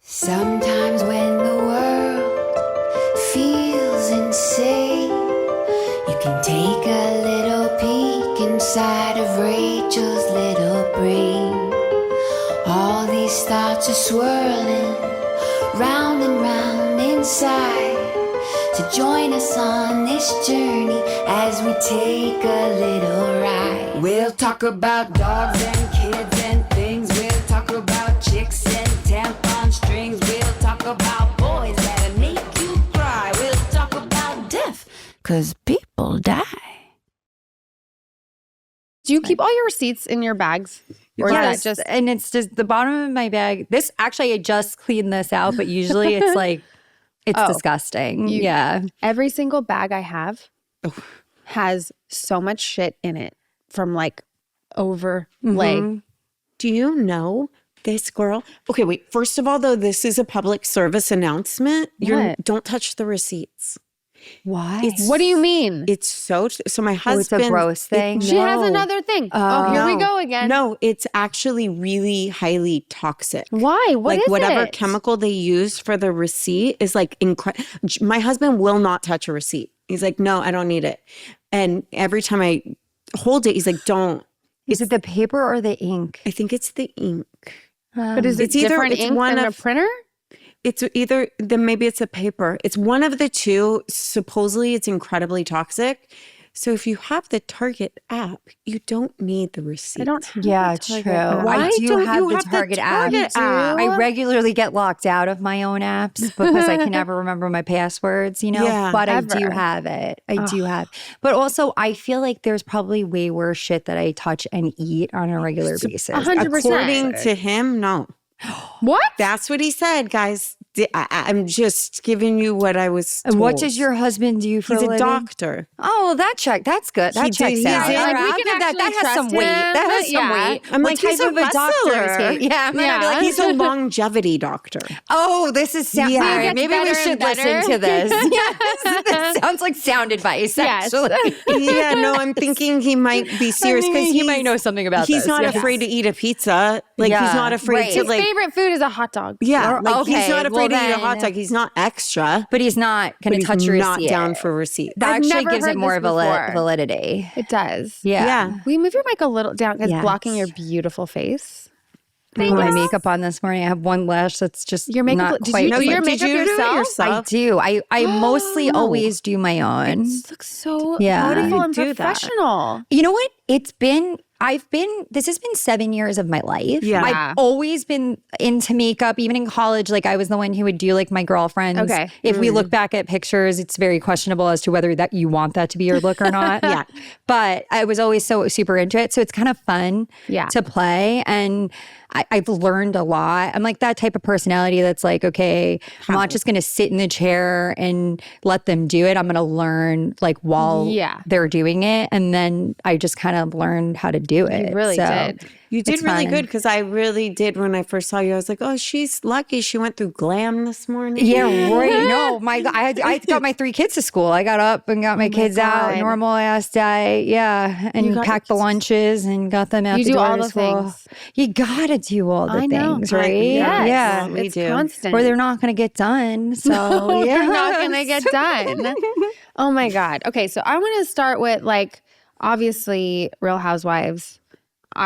Sometimes when the world feels insane, you can take a little peek inside of Rachel's little brain. All these thoughts are swirling round and round inside. So join us on this journey as we take a little ride. We'll talk about dogs and kids and things. We'll talk about chicks and tampon strings. We'll talk about boys that'll make you cry. We'll talk about death, 'cause people die. Do you keep all your receipts in your bags? Or Yes, is that just... and it's just the bottom of my bag. This actually, I just cleaned this out, but usually it's like, it's disgusting. Yeah. Every single bag I have has so much shit in it from like over leg. Do you know this girl? Okay, wait. First of all, though, this is a public service announcement. Don't touch the receipts. Why? What do you mean? It's so my husband. It's a gross thing. She has another thing. Here we go again. No, it's actually really highly toxic. Why? What is whatever it? chemical they use for the receipt is like incredible. My husband will not touch a receipt. He's like, no, I don't need it. And every time I hold it, he's like, don't. Is it the paper or the ink? I think it's the ink. But is it It's either- different it's ink one than a of- printer? It's either, then maybe it's a paper. It's one of the two. Supposedly it's incredibly toxic. So if you have the Target app, you don't need the receipt. I don't have Yeah, the true. Target app. Why I do don't have you the have the Target app. Target app? I regularly get locked out of my own apps because I can never remember my passwords, you know? Yeah. But I Ever. do have it. I do have. But also, I feel like there's probably way worse shit that I touch and eat on a regular basis. 100%. According to him, no. What? That's what he said, guys. I'm just giving you what I was told. And what does your husband do for He's a a living? doctor. Oh, that's good. That checks he's out. in- All right, we I'll can give that. actually That has some trust weight. him. That has some Yeah. weight. I'm What like, he's type a of a doctor wrestler. is he? Yeah, I'm gonna be like, He's a longevity doctor. oh, this is sound. Yeah. All right, It gets maybe we better should and better. listen to this. Yes, this sounds like sound advice. Yes. Actually, Yeah, no, I'm thinking he might be serious because he might know something about He's this. not Yes. afraid to eat a pizza. Like he's Yeah, not afraid right. to His like. favorite food is a hot dog. Yeah, like he's Okay, not afraid well to eat a hot then- dog. He's not extra. But he's not going But to touch he's your not receipt. down for receipt. That I've actually never gives it heard more this of a before. validity. It does. Yeah. Will you move your mic a little down? Because Yes. blocking your beautiful face. I put my makeup on this morning. I have one lash that's just Your makeup. not Did quite. you do your Did makeup you do it yourself? yourself? I do. I mostly always do my own. It looks so Yeah. beautiful How and do you do that? professional. You know what? This has been 7 years of my life. Yeah. I've always been into makeup, even in college. Like I was the one who would do like my girlfriends. Okay. If we look back at pictures, it's very questionable as to whether that you want that to be your look or not. Yeah. But I was always so super into it. So it's kind of fun to play. And I've learned a lot. I'm like that type of personality that's like, okay, I'm not just going to sit in the chair and let them do it. I'm going to learn like while they're doing it. And then I just kind of learned how to do it. You really did. You did It's really fun. good because I really did when I first saw you. I was like, oh, she's lucky. She went through glam this morning. Yeah, right. No, I got my 3 kids to school. I got up and got my kids out, God. normal ass day. Yeah, and got packed the lunches and got them out You the do door all to the school. things. You gotta do all the I know. things, right? Yes. Yeah. we It's do. constant. Or they're not gonna get done. So yeah, You're not going to get done. Oh my God. Okay. So I want to start with like, obviously, Real Housewives.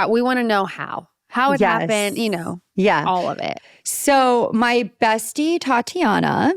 We want to know how it Yes. happened, you know, Yeah. all of it. So my bestie Tatiana,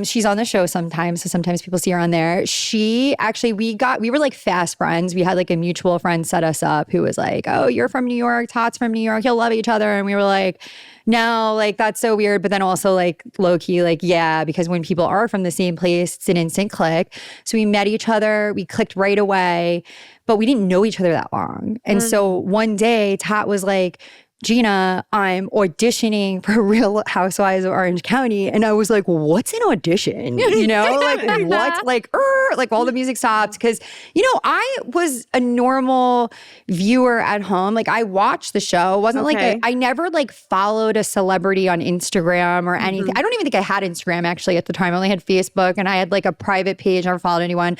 she's on the show sometimes. So sometimes people see her on there. She actually, we were like fast friends. We had like a mutual friend set us up who was like, oh, you're from New York. Tot's from New York. You'll love each other. And we were like, no, like that's so weird. But then also like low key, like, yeah, because when people are from the same place, it's an instant click. So we met each other. We clicked right away, but we didn't know each other that long. And so one day Tot was like, Gina, I'm auditioning for Real Housewives of Orange County. And I was like, what's an audition? You know, like what? Like all the music stopped. Cause, you know, I was a normal viewer at home. Like I watched the show. It wasn't like I never like followed a celebrity on Instagram or anything. I don't even think I had Instagram actually at the time. I only had Facebook and I had like a private page. I never followed anyone.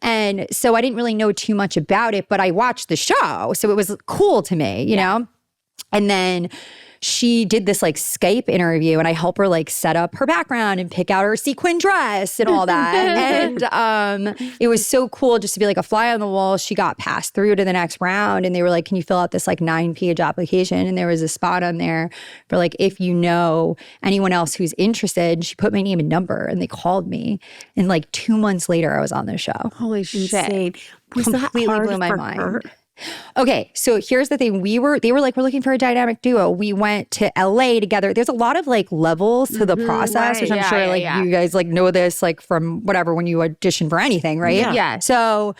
And so I didn't really know too much about it, but I watched the show. So it was cool to me, you know? And then she did this like Skype interview, and I help her like set up her background and pick out her sequin dress and all that. And it was so cool just to be like a fly on the wall. She got passed through to the next round, and they were like, can you fill out this like 9-page application? And there was a spot on there for like, if you know anyone else who's interested. And she put my name and number, and they called me. And like 2 months later, I was on the show. Holy shit. Insane. Was Completely that hard blew my for mind. her? Okay, so here's the thing. They were like, we're looking for a dynamic duo. We went to LA together. There's a lot of like levels to the process, which I'm Yeah, sure yeah, like yeah. you guys like know this like from whatever, when you audition for anything, right? Yeah. So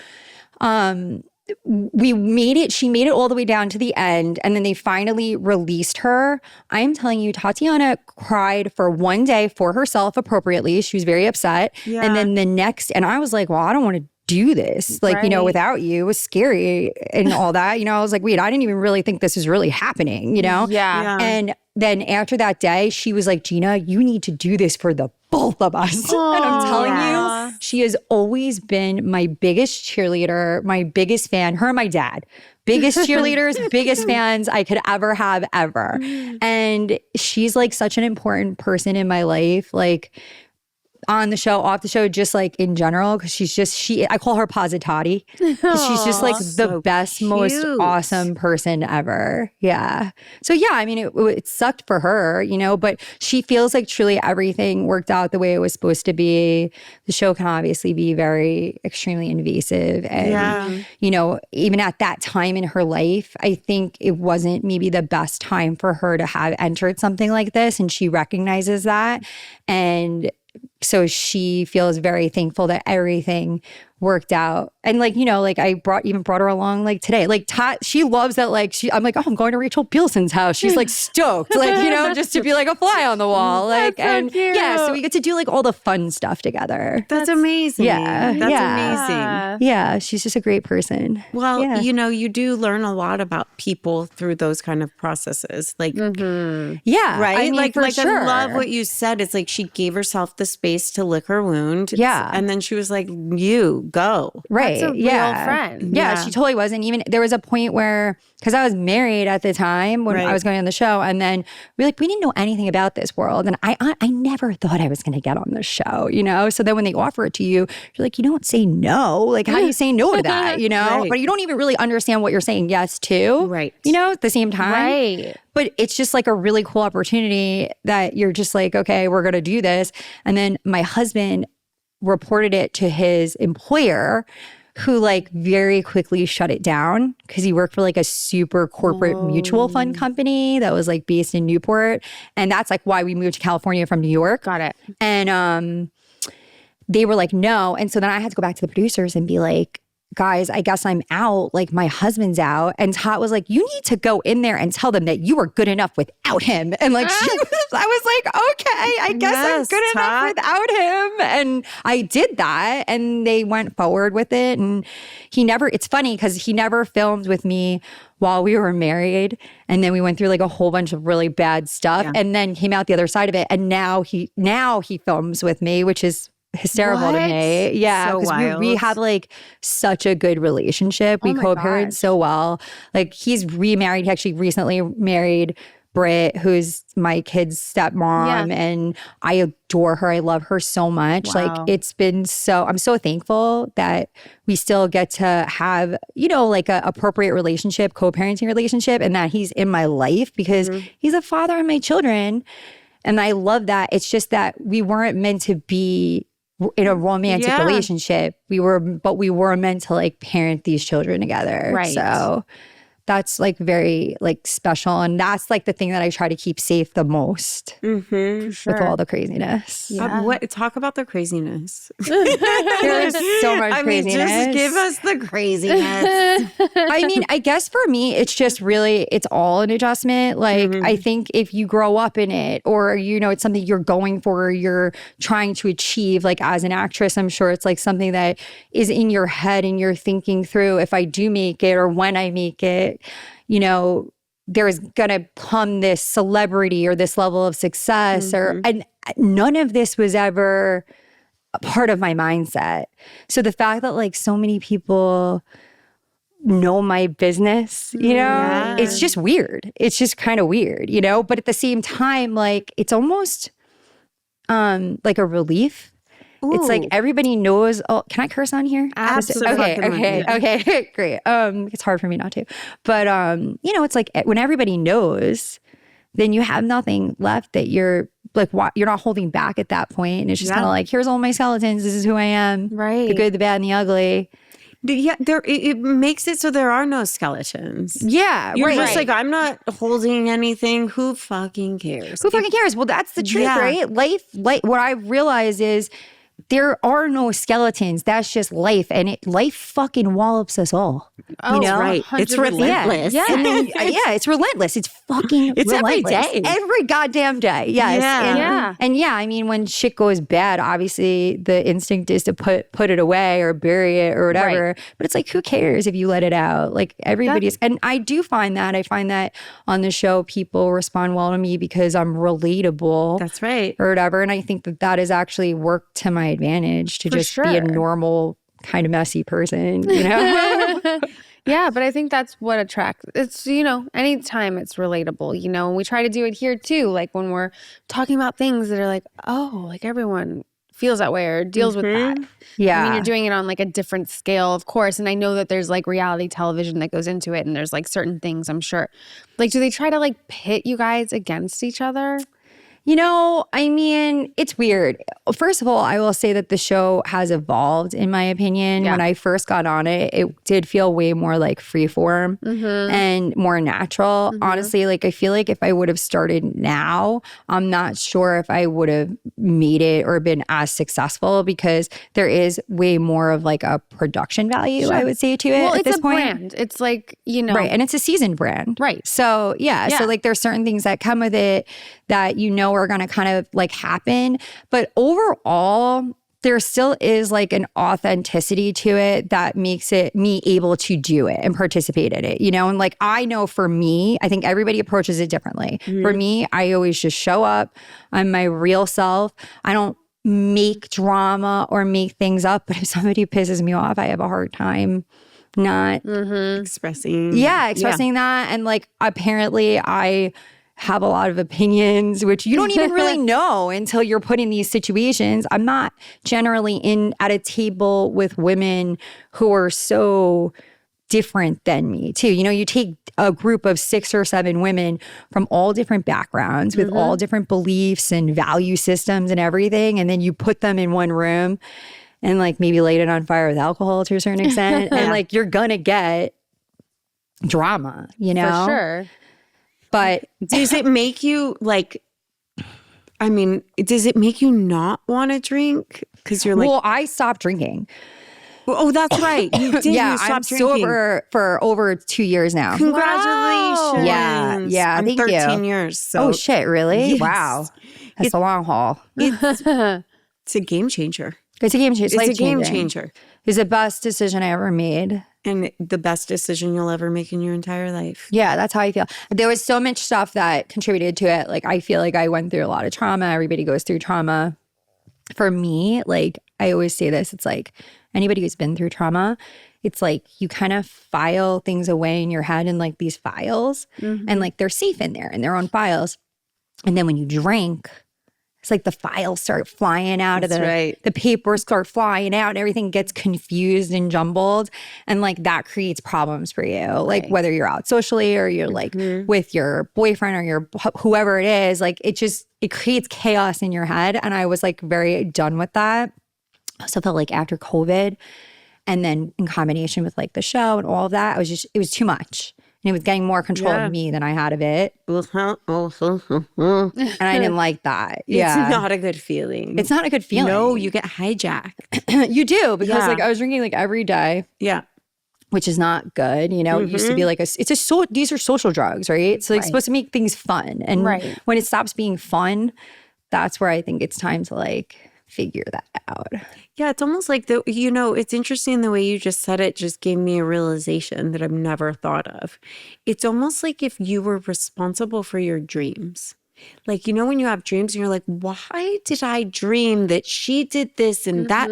we made it, she made it all the way down to the end, and then they finally released her. I'm telling you, Tatiana cried for one day for herself appropriately. She was very upset. Yeah. And then the next, and I was like, well, I don't want to do this, like, you know, Right. without you. It was scary and all that. You know, I was like, wait, I didn't even really think this was really happening, you know? Yeah. And then after that day, she was like, Gina, you need to do this for the both of us. And I'm telling you, she has always been my biggest cheerleader, my biggest fan, her and my dad. Biggest cheerleaders, biggest fans I could ever have ever. And she's like such an important person in my life. Like, on the show, off the show, just like in general, because she's just, I call her Positati. She's just like the So best, most cute. awesome person ever. Yeah. So yeah, I mean, it sucked for her, you know, but she feels like truly everything worked out the way it was supposed to be. The show can obviously be very extremely invasive. And, you know, even at that time in her life, I think it wasn't maybe the best time for her to have entered something like this. And she recognizes that. And so she feels very thankful that everything worked out. And like, you know, like I brought her along like today. Like she loves that, like I'm like, oh, I'm going to Rachel Bilson's house. She's like stoked, like, you know, just to be like a fly on the wall. Like, That's so and cute. yeah, so we get to do like all the fun stuff together. That's amazing. Yeah. That's Yeah. amazing. Yeah, she's just a great person. Well, Yeah. you know, you do learn a lot about people through those kind of processes. Like, Yeah. right? I mean, like, for I sure. love what you said. It's like she gave herself the space to lick her wound. Yeah. And then she was like, you go. Right. That's a real yeah. friend. Yeah, Yeah. she totally was. And even there was a point where, because I was married at the time when Right. I was going on the show, and then we didn't know anything about this world. And I never thought I was going to get on the show, you know? So then when they offer it to you, you're like, you don't say no. Like, how do you say no to that, you know? Right. But you don't even really understand what you're saying yes to. Right. You know, at the same time. Right. But it's just like a really cool opportunity that you're just like, okay, we're going to do this. And then my husband reported it to his employer, who like very quickly shut it down because he worked for like a super corporate mutual fund company that was like based in Newport. And that's like why we moved to California from New York. Got it. And they were like, no. And so then I had to go back to the producers and be like, guys, I guess I'm out. Like, my husband's out. And Tot was like, you need to go in there and tell them that you were good enough without him. And like, I was like, okay, I guess I'm Yes, good enough Tot. without him. And I did that. And they went forward with it. And it's funny because he never filmed with me while we were married. And then we went through like a whole bunch of really bad stuff and then came out the other side of it. And now he films with me, which is hysterical to What? me. Yeah. So Because we wild. have like such a good relationship. We Oh my co-parent gosh. so well. Like, he's remarried. He actually recently married Britt, who's my kid's stepmom. Yeah. And I adore her. I love her so much. Wow. Like, it's been I'm so thankful that we still get to have, you know, like a appropriate relationship, co-parenting relationship, and that he's in my life because he's a father of my children. And I love that. It's just that we weren't meant to be in a romantic Yeah. relationship. But we were meant to like parent these children together. Right. So that's like very like special. And that's like the thing that I try to keep safe the most Mm-hmm. with all the craziness. Talk about the craziness. There's so much I mean, craziness. just give us the craziness. I mean, I guess for me, it's just really, it's all an adjustment. Like, I think if you grow up in it, or, you know, it's something you're going for, or you're trying to achieve, like as an actress, I'm sure it's like something that is in your head and you're thinking through, if I do make it or when I make it, you know, there's gonna come this celebrity or this level of success, and none of this was ever a part of my mindset. So the fact that like so many people know my business, you know? Yeah. It's just weird. It's just kind of weird, you know? But at the same time, like, it's almost like a relief. It's like Ooh. everybody knows. Oh, can I curse on here? Absolutely. Okay, great. It's hard for me not to. But you know, it's like when everybody knows, then you have nothing left that you're like, you're not holding back at that point. And it's just kind of like, here's all my skeletons. This is who I am. Right. The good, the bad, and the ugly. Yeah, it makes it so there are no skeletons. Yeah, You're right. just like, I'm not holding anything. Who fucking cares? Who fucking cares? Well, that's the truth, Yeah. right? Life, what I realize is there are no skeletons. That's just life. And life fucking wallops us all. Oh, you know? right. It's 100%. relentless. Yeah. And then, it's relentless. It's fucking It's every relentless. day. Every goddamn day. Yes. Yeah. And yeah, I mean, when shit goes bad, obviously the instinct is to put it away or bury it or whatever. Right. But it's like, who cares if you let it out? Like everybody's, and I do find that. I find that on the show, people respond well to me because I'm relatable. That's right. Or whatever. And I think that has actually worked to my advantage to just be a normal, kind of messy person, you know? Yeah, but I think that's what attracts. It's, you know, anytime it's relatable, you know, and we try to do it here too. Like when we're talking about things that are like, oh, like everyone feels that way or deals with that. Yeah. I mean, you're doing it on like a different scale, of course. And I know that there's like reality television that goes into it and there's like certain things, I'm sure. Like, do they try to like pit you guys against each other? You know, I mean, it's weird. First of all, I will say that the show has evolved, in my opinion. Yeah. When I first got on it, it did feel way more like freeform and more natural. Honestly, like I feel like if I would have started now, I'm not sure if I would have made it or been as successful because there is way more of like a production value, I would say, to it Well, at it's this a point. brand. It's like, you know. Right. And it's a seasoned brand. Right. So, yeah. Yeah. So, like, there's certain things that come with it that you know are going to kind of like happen. But overall, there still is like an authenticity to it that makes it me able to do it and participate in it, you know? And like, I know for me, I think everybody approaches it differently. For me, I always just show up. I'm my real self. I don't make drama or make things up. But if somebody pisses me off, I have a hard time not Expressing. expressing that. And like, apparently I have a lot of opinions, which you don't even really know until you're put in these situations. I'm not generally at a table with women who are so different than me too. You know, you take a group of 6 or 7 women from all different backgrounds with all different beliefs and value systems and everything. And then you put them in one room and like maybe light it on fire with alcohol to a certain extent. And like, you're gonna get drama, you know? For sure. But Does it make you like, I mean, does it make you not want to drink? Because you're like, well, I stopped drinking. oh, that's right. You did. Yeah, you stopped I'm drinking. sober for over 2 years now. Congratulations. Yeah, I'm thank you. 13 years. So Oh shit, really? Yes. Wow. That's a long haul. it's a game changer. It's a game changer. It's a game life-changing. changer. It's the best decision I ever made. And the best decision you'll ever make in your entire life. Yeah, that's how I feel. There was so much stuff that contributed to it. Like, I feel like I went through a lot of trauma. Everybody goes through trauma. For me, like, I always say this, it's like anybody who's been through trauma, it's like you kind of file things away in your head in like these files and like they're safe in there in their own files. And then when you drink, it's like the files start flying out of the papers start flying out and everything gets confused and jumbled. And like that creates problems for you. Like whether you're out socially or you're like with your boyfriend or your whoever it is, like it creates chaos in your head. And I was like very done with that. I also felt like after COVID and then in combination with like the show and all of that, it was too much. And it was getting more control of me than I had of it. And I didn't like that. Yeah. It's not a good feeling. It's not a good feeling. No, you get hijacked. You do, because like I was drinking like every day, Yeah. which is not good. You know, it used to be like these are social drugs, right? So it's supposed to make things fun. And when it stops being fun, that's where I think it's time to like figure that out. Yeah, it's almost like it's interesting the way you just said it just gave me a realization that I've never thought of. It's almost like if you were responsible for your dreams. Like, you know, when you have dreams and you're like, why did I dream that she did this and that,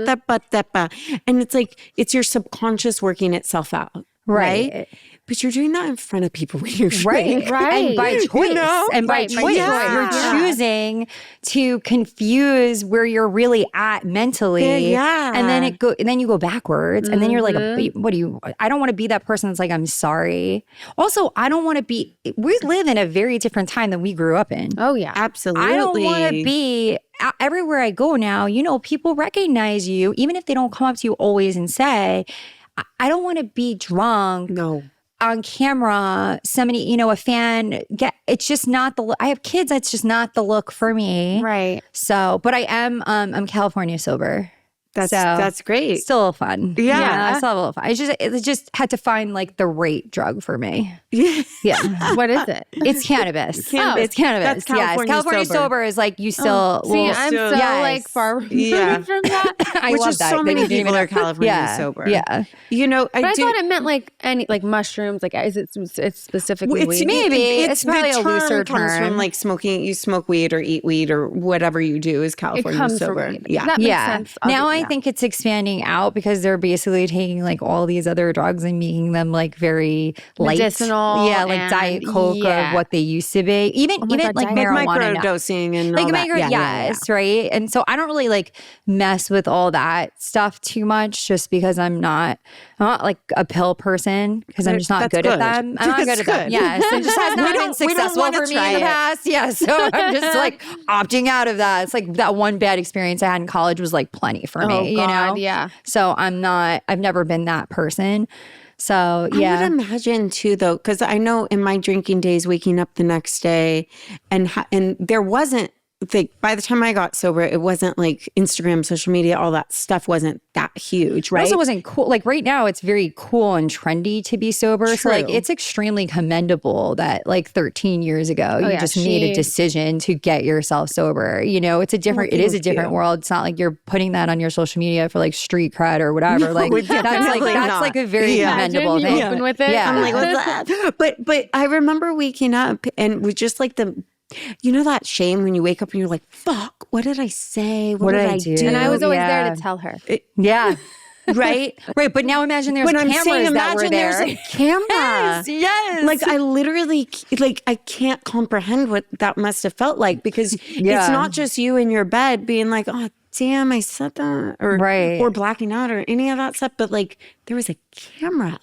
and it's like, it's your subconscious working itself out. Right. But you're doing that in front of people when you're Right. And by choice. You know? And by Right, by choice. choice. You're Yeah. choosing to confuse where you're really at mentally. Yeah. And then you go backwards. And then you're like, I don't want to be that person that's like, I'm sorry. Also, I don't want to be, we live in a very different time than we grew up in. Oh yeah. Absolutely. I don't want to be everywhere I go now. You know, people recognize you, even if they don't come up to you always and say, I don't want to be drunk. No. On camera, somebody, a fan it's just not the look. I have kids, that's just not the look for me. Right. So, but I am, I'm California sober. That's great. Still a little fun. Yeah. Still a little fun. It just had to find like the right drug for me. Yeah. Yeah. What is it? It's cannabis. Cannabis. It's cannabis. That's California California sober. sober is like you still. See, I'm so yes. like far removed Yeah. from that. I Which love is that. so that many you didn't people even- are California sober. Yeah. But I thought it meant like any like mushrooms. Like is it's specifically weed? maybe. It's probably the a looser comes term. from like smoking. You smoke weed or eat weed or whatever you do is It California comes sober. from weed. Yeah. That makes sense. Now I Yeah. think it's expanding out because they're basically taking like all these other drugs and making them like very light. Medicinal Yeah, like and- Diet Coke yeah. of what they used to be. Even my God, like Diet Coke. marijuana. now. Microdosing and Like all that. yes, right. And so I don't really like mess with all that stuff too much, just because I'm not like a pill person because I'm just not That's good at good. them. I'm not That's good at them. good. Yes, it just has not been we don't successful wanna for me try in the it. past. Yeah, so I'm just like opting out of that. It's like that one bad experience I had in college was like plenty for me. Oh, you God, know? yeah. So I've never been that person. So yeah. I would imagine too, though, because I know in my drinking days, waking up the next day, and there wasn't like by the time I got sober, it wasn't like Instagram, social media, all that stuff wasn't that huge, right? It also wasn't cool. Like right now, it's very cool and trendy to be sober. So like True. it's extremely commendable that like 13 years ago, you yeah, just made a decision to get yourself sober. You know, it's a different, it is a thank you. different world. It's not like you're putting that on your social media for like street cred or whatever. Like definitely that's not. like a very Yeah. commendable Imagine you thing. open with it. Yeah. I'm like, what's that? But I remember waking up and with just like that shame when you wake up and you're like, fuck, what did I say? What did I do? And I was always Yeah. there to tell her. Yeah. Right? Right. But now imagine there's When I'm cameras saying, that were imagine there. there's a camera. Yes. Like I literally, like I can't comprehend what that must have felt like because Yeah. it's not just you in your bed being like, oh, damn, I said that, or blacking out or any of that stuff. But like there was a camera.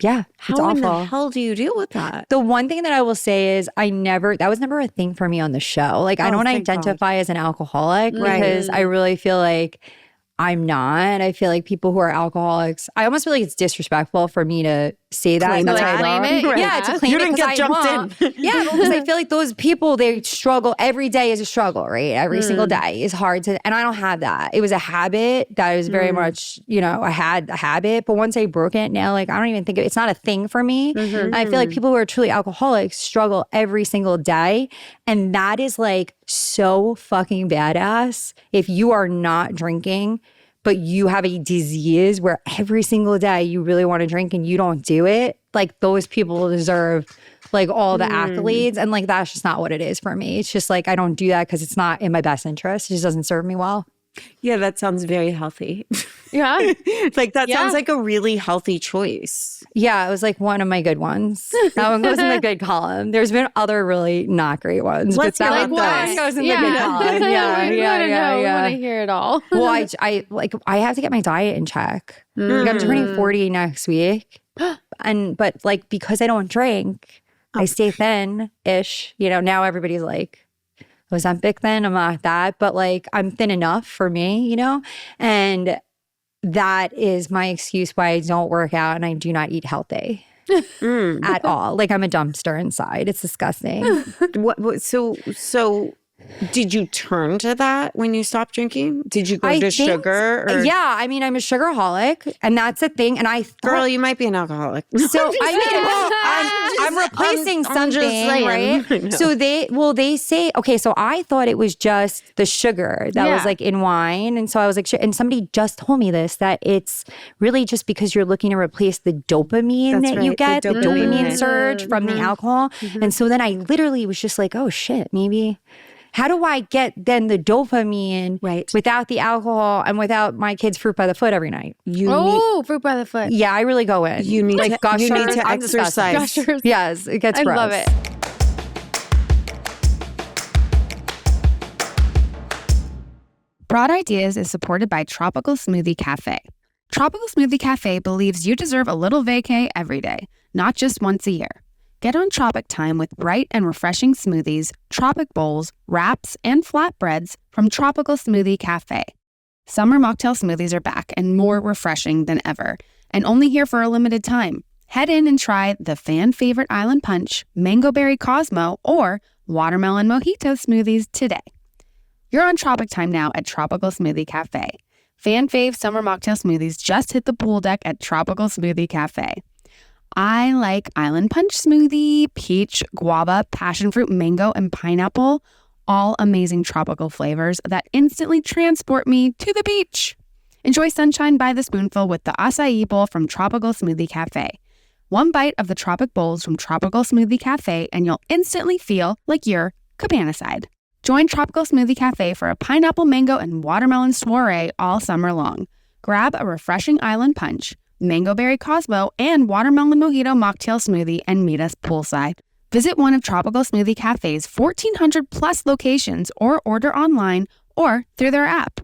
Yeah. It's How in awful. the hell do you deal with that? The one thing that I will say is that was never a thing for me on the show. Like I don't thank God. identify as an alcoholic Right. because I really feel like I'm not. I feel like people who are alcoholics, I almost feel like it's disrespectful for me to say that. Claim That's that. why I Claim don't- it? Yeah, to claim You it didn't 'cause get I jumped won't. Yeah, because I feel like those people, they struggle. Every day is a struggle, right? Every single day is hard to, and I don't have that. It was a habit that was very much, I had a habit, but once I broke it now, like I don't even think it's not a thing for me. I feel like people who are truly alcoholics struggle every single day. And that is like so fucking badass if you are not drinking, but you have a disease where every single day you really want to drink and you don't do it. Like those people deserve like all the accolades. And like, that's just not what it is for me. It's just like, I don't do that because it's not in my best interest. It just doesn't serve me well. Yeah, that sounds very healthy. Yeah. Like that Yeah. sounds like a really healthy choice. Yeah, it was like one of my good ones. That one goes in the good column. There's been other really not great ones. Let's but hear that about one those. goes in the good column. Yeah, We yeah, wanna yeah, know. We yeah. want to hear it all. Well, I have to get my diet in check. Like, I'm turning 40 next week. But like because I don't drink, I stay thin-ish. Now everybody's like, was I'm big thin? I'm not that. But like I'm thin enough for me, And that is my excuse why I don't work out and I do not eat healthy. At all. Like I'm a dumpster inside. It's disgusting. So did you turn to that when you stopped drinking? Did you go to think- sugar? Or? Yeah, I mean, I'm a sugarholic, and that's the thing. And I thought, Girl, you might be an alcoholic. so I'm replacing I'm just something, saying. I right? know. So they say, okay, so I thought it was just the sugar that was Yeah. like in wine. And so I was like, and somebody just told me this, that it's really just because you're looking to replace the dopamine That's that you right, get, the the dopamine dopamine hit. surge from the alcohol. And so then I literally was just like, oh shit, maybe How do I get then the dopamine without the alcohol and without my kids' fruit by the foot every night? Fruit by the foot. Yeah, I really go in. You need like to, you need to I'm disgusting. exercise. Gushers. Yes, it gets gross. I love it. Broad Ideas is supported by Tropical Smoothie Cafe. Tropical Smoothie Cafe believes you deserve a little vacay every day, not just once a year. Get on Tropic time with bright and refreshing smoothies, Tropic bowls, wraps, and flatbreads from Tropical Smoothie Cafe. Summer mocktail smoothies are back and more refreshing than ever, and only here for a limited time. Head in and try the fan favorite Island Punch, Mango Berry Cosmo, or Watermelon Mojito smoothies today. You're on Tropic time now at Tropical Smoothie Cafe. Fan fave summer mocktail smoothies just hit the pool deck at Tropical Smoothie Cafe. I like Island Punch smoothie, peach, guava, passion fruit, mango, and pineapple. All amazing tropical flavors that instantly transport me to the beach. Enjoy sunshine by the spoonful with the acai bowl from Tropical Smoothie Cafe. One bite of the Tropic bowls from Tropical Smoothie Cafe and you'll instantly feel like you're Cabana-side. Join Tropical Smoothie Cafe for a pineapple, mango, and watermelon soiree all summer long. Grab a refreshing Island Punch, Mango Berry Cosmo, and Watermelon Mojito mocktail smoothie and meet us poolside. Visit one of Tropical Smoothie Cafe's 1,400 plus locations or order online or through their app.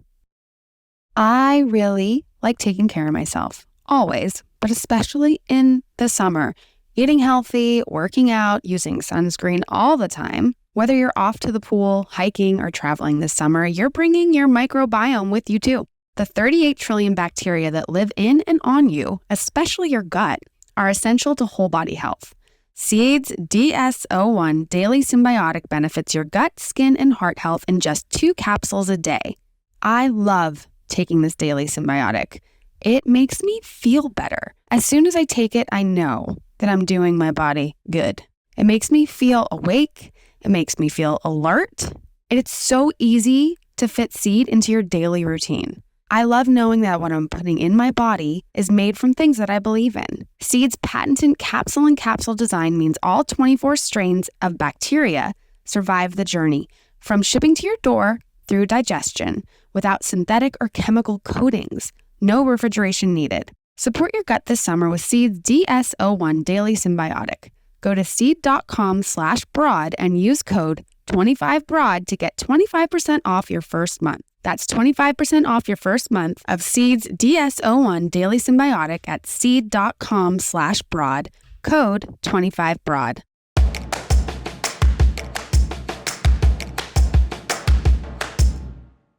I really like taking care of myself, always, but especially in the summer. Eating healthy, working out, using sunscreen all the time. Whether you're off to the pool, hiking, or traveling this summer, you're bringing your microbiome with you too. The 38 trillion bacteria that live in and on you, especially your gut, are essential to whole body health. Seeds DS-01 Daily Symbiotic benefits your gut, skin, and heart health in just 2 capsules a day. I love taking this Daily Symbiotic. It makes me feel better. As soon as I take it, I know that I'm doing my body good. It makes me feel awake. It makes me feel alert. And it's so easy to fit Seed into your daily routine. I love knowing that what I'm putting in my body is made from things that I believe in. Seed's patented capsule and capsule design means all 24 strains of bacteria survive the journey, from shipping to your door through digestion, without synthetic or chemical coatings. No refrigeration needed. Support your gut this summer with Seed's DS-01 Daily Symbiotic. Go to seed.com/broad and use code 25broad to get 25% off your first month. That's 25% off your first month of Seed's DS-01 Daily Symbiotic at seed.com/broad, code 25broad.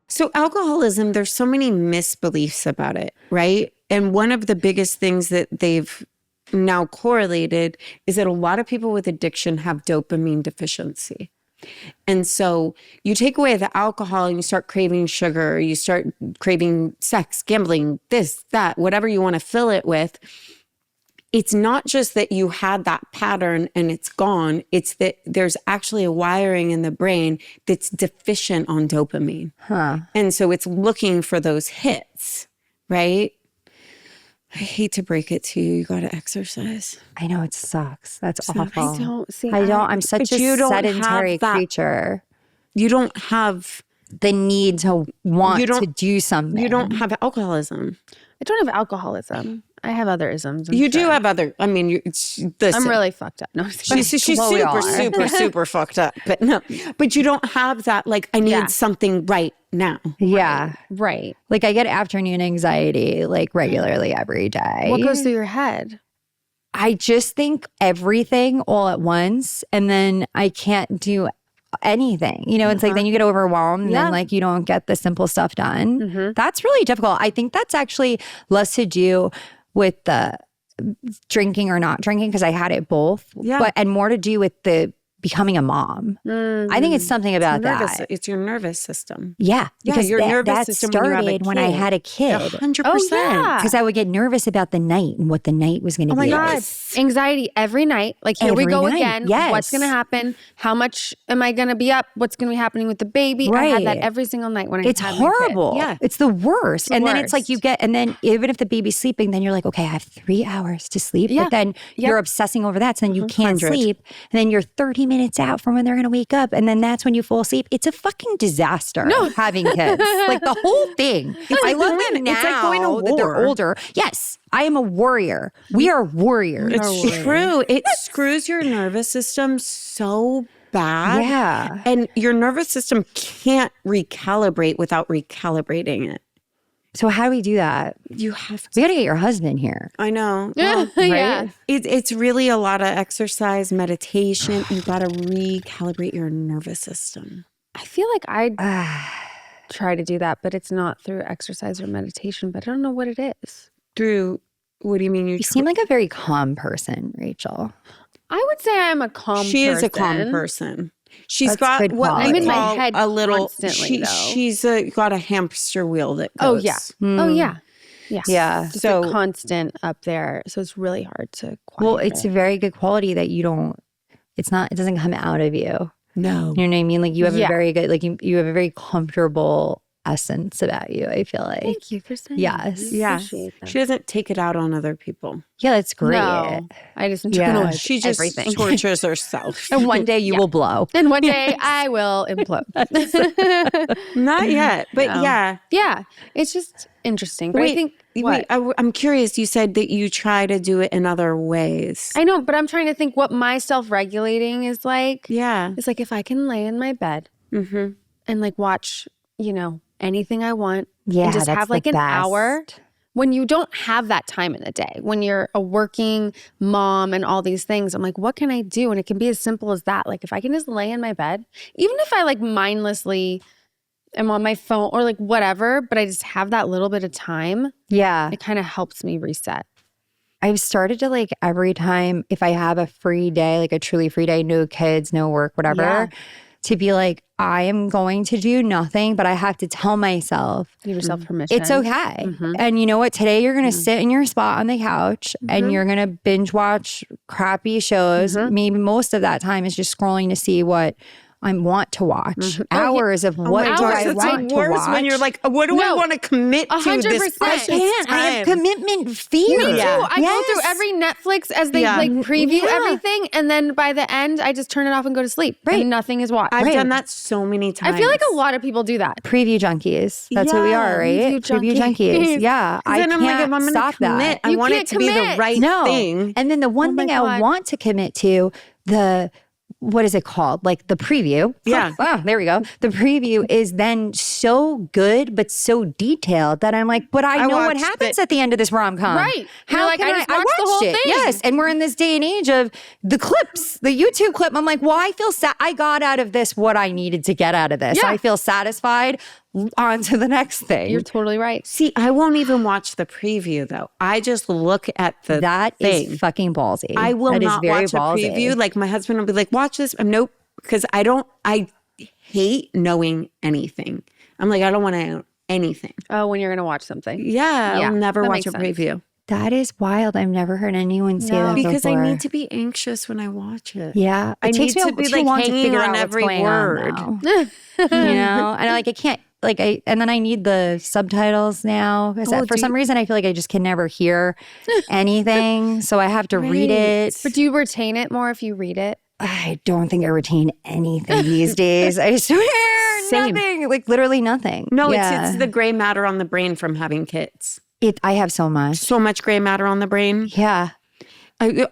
So alcoholism, there's so many misbeliefs about it, right? And one of the biggest things that they've now correlated is that a lot of people with addiction have dopamine deficiency. And so you take away the alcohol and you start craving sugar, you start craving sex, gambling, this, that, whatever you want to fill it with. It's not just that you had that pattern and it's gone. It's that there's actually a wiring in the brain that's deficient on dopamine. And so it's looking for those hits, right? I hate to break it to you. You got to exercise. I know it sucks. That's awful. I'm such But you a don't sedentary have that- creature. You don't have The need to want to do something. You don't have alcoholism. I don't have alcoholism. I have other isms. You do have other. I mean, listen, I'm really fucked up. No, she's Well, we all super fucked up. But no, but you don't have that. Like, I need something right now. Yeah. right. Like I get afternoon anxiety like regularly every day. What goes through your head? I just think everything all at once and then I can't do anything. You know, it's like then you get overwhelmed and then like you don't get the simple stuff done. That's really difficult. I think that's actually less to do with the drinking or not drinking because I had it both. Yeah. And more to do with the becoming a mom. I think it's something about that. It's your nervous system. Yeah. Because your nervous that system started when I had a kid. 100%. Oh, yeah. Because I would get nervous about the night and what the night was going to be. Oh my God. Anxiety every night. Like, here we Every go night. again. Yes. What's going to happen? How much am I going to be up? What's going to be happening with the baby? I had that every single night when I It's had my kid. horrible. Yeah. It's the worst. the And then it's like worst. you get, and then even if the baby's sleeping, then you're like, okay, I have 3 hours to sleep. Yeah. But then you're obsessing over that. So then you can't 100. sleep. And then you're 30 minutes out from when they're going to wake up. And then that's when you fall asleep. It's a fucking disaster having kids. Like the whole thing. I love them now it's like going to that they're war. older. Yes, I am a warrior. We are warriors. It's true. It screws your nervous system so bad. Yeah. And your nervous system can't recalibrate without recalibrating it. So how do we do that? You have to. We got to get your husband here. I know. Yeah. Well, Yeah. it's really a lot of exercise, meditation. You got to recalibrate your nervous system. I feel like I try to do that, but it's not through exercise or meditation, but I don't know what it is. Through, what do you mean? You seem like a very calm person, Rachel. I would say I'm a calm She person. is a calm person. She's That's got good what quality. we I'm in my call head a little. constantly, though. She's got a hamster wheel that Oh, goes. yeah. Oh, yeah. Yeah. Yeah. Just So- a constant up there. So it's really hard to quiet Well, it's it. a very good quality that you don't, it doesn't come out of you. No. You know what I mean? Like you have Yeah. a very good, like you have a very comfortable essence about you, I feel like. Thank you for saying Yes. that. I Yeah. appreciate that. She doesn't take it out on other people. Yeah, that's great. No, I just Yeah. internalize She just everything. tortures herself. And one day you will blow. And one day I will implode. Not yet, but No. yeah. Yeah, it's just interesting. But I think what? I'm curious. You said that you try to do it in other ways. I know, but I'm trying to think what my self-regulating is like. Yeah. It's like if I can lay in my bed Mm-hmm. and like watch, anything I want Yeah, and just that's have like the an hour. best. When you don't have that time in the day, when you're a working mom and all these things, I'm like, what can I do? And it can be as simple as that. Like if I can just lay in my bed, even if I like mindlessly am on my phone or like whatever, but I just have that little bit of time, Yeah. it kind of helps me reset. I've started to like every time if I have a free day, like a truly free day, no kids, no work, whatever, Yeah. to be like, I am going to do nothing, but I have to tell myself Give yourself permission. it's okay. Mhm. And you know what? Today you're going to sit in your spot on the couch and you're going to binge watch crappy shows. Maybe most of that time is just scrolling to see what I want to watch. Hours of what do I it's want to worse watch. when you're like, what do I No, want to commit to 100%. this precious I have time? commitment fear. Me too. Yeah. I go through every Netflix as they Yeah. like preview Yeah. everything, and then by the end, I just turn it off and go to sleep. Right. And nothing is watched. I've done that so many times. I feel like a lot of people do that. Preview junkies. That's what we Yeah, are, right? preview Preview junkies. junkies. Yeah. I Then I'm like, can't if I'm going stop to commit, that. I You want it can't to be the commit. right No. thing. And then the one Oh my thing God. I want to commit to, what is it called? Like the preview. Yeah. Oh, there we go. The preview is then so good, but so detailed that I'm like, but I know what watched happens it. at the end of this rom-com. Right. You're How like, can I just watched the watched whole it. thing. Yes. And we're in this day and age of the clips, the YouTube clip. I'm like, well, I feel I got out of this what I needed to get out of this. Yeah. I feel satisfied. On to the next thing. You're totally right. See, I won't even watch the preview though. I just look at the That thing. is fucking ballsy. I will That is not very watch ballsy. a preview. Like my husband will be like, watch this. Nope. Because I hate knowing anything. I'm like, I don't want to know anything. Oh, when you're going to watch something. Yeah. Yeah, I'll never that watch makes a sense. preview. That is wild. I've never heard anyone say that Because before. I need to be anxious when I watch it. Yeah, I it takes need me to be too like long to hanging figure on out what's every going word. on now. You know, and I can't and then I need the subtitles now. For some reason, I feel like I just can never hear anything, so I have to read it. But do you retain it more if you read it? I don't think I retain anything these days. I swear, Same. nothing. Like literally nothing. No, Yeah. it's the gray matter on the brain from having kids. I have so much. So much gray matter on the brain. Yeah.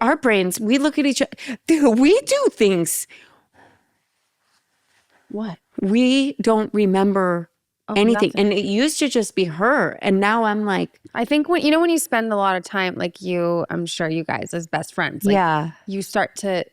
Our brains, we look at each other. We do things. What? We don't remember anything. nothing. And it used to just be her. And now I'm like, I think when you spend a lot of time, like I'm sure you guys as best friends, like Yeah. you start to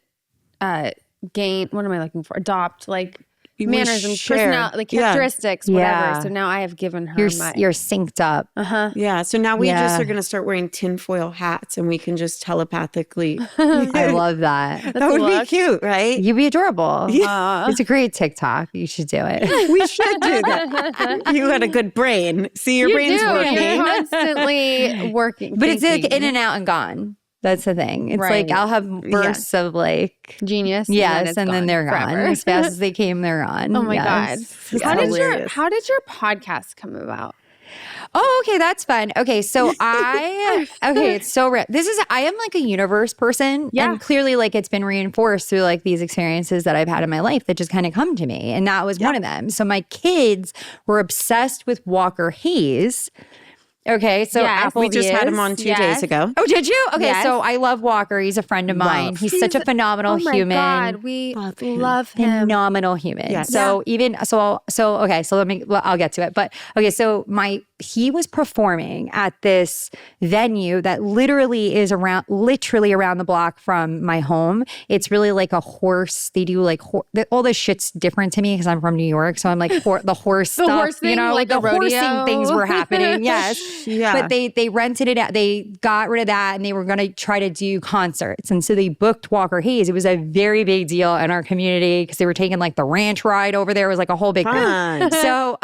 gain, what am I looking for? Adopt like We mannerisms, share. personality, like Yeah. characteristics, whatever. Yeah. So now I have given her You're my synced up. yeah. So now we just Yeah. are going to start wearing tinfoil hats and we can just telepathically. I love that. That would look. be cute, right? You'd be adorable. It's a great TikTok. You should do it. We should do that. You had a good brain. See, your You brain's do. working. You're constantly working. But it's like thinking. in and out and gone. That's the thing. It's Right. like I'll have bursts of like genius. yes, and then they're gone. forever. As fast as they came, they're gone. Oh my Yes. God. Yeah. How did your podcast come about? Oh, okay, that's fun. Okay, so it's so rare. I am like a universe person. Yeah. And clearly like it's been reinforced through like these experiences that I've had in my life that just kind of come to me. And that was one of them. So my kids were obsessed with Walker Hayes. Okay, so Yes, We just had him on 2 days ago. Oh, did you? Okay, Yes. so I love Walker. He's a friend of mine. He's such a phenomenal oh my human. God, we love him. Phenomenal human. Yes. So okay, so I'll get to it. But okay, so he was performing at this venue that literally around the block from my home. It's really like a horse. They do like all this shit's different to me because I'm from New York. So I'm like the horse stuff, horse thing, like the a rodeo? horsing things were happening. Yes. Yeah. But they rented it out. They got rid of that and they were going to try to do concerts. And so they booked Walker Hayes. It was a very big deal in our community because they were taking like the ranch ride over there. It was like a whole big thing. So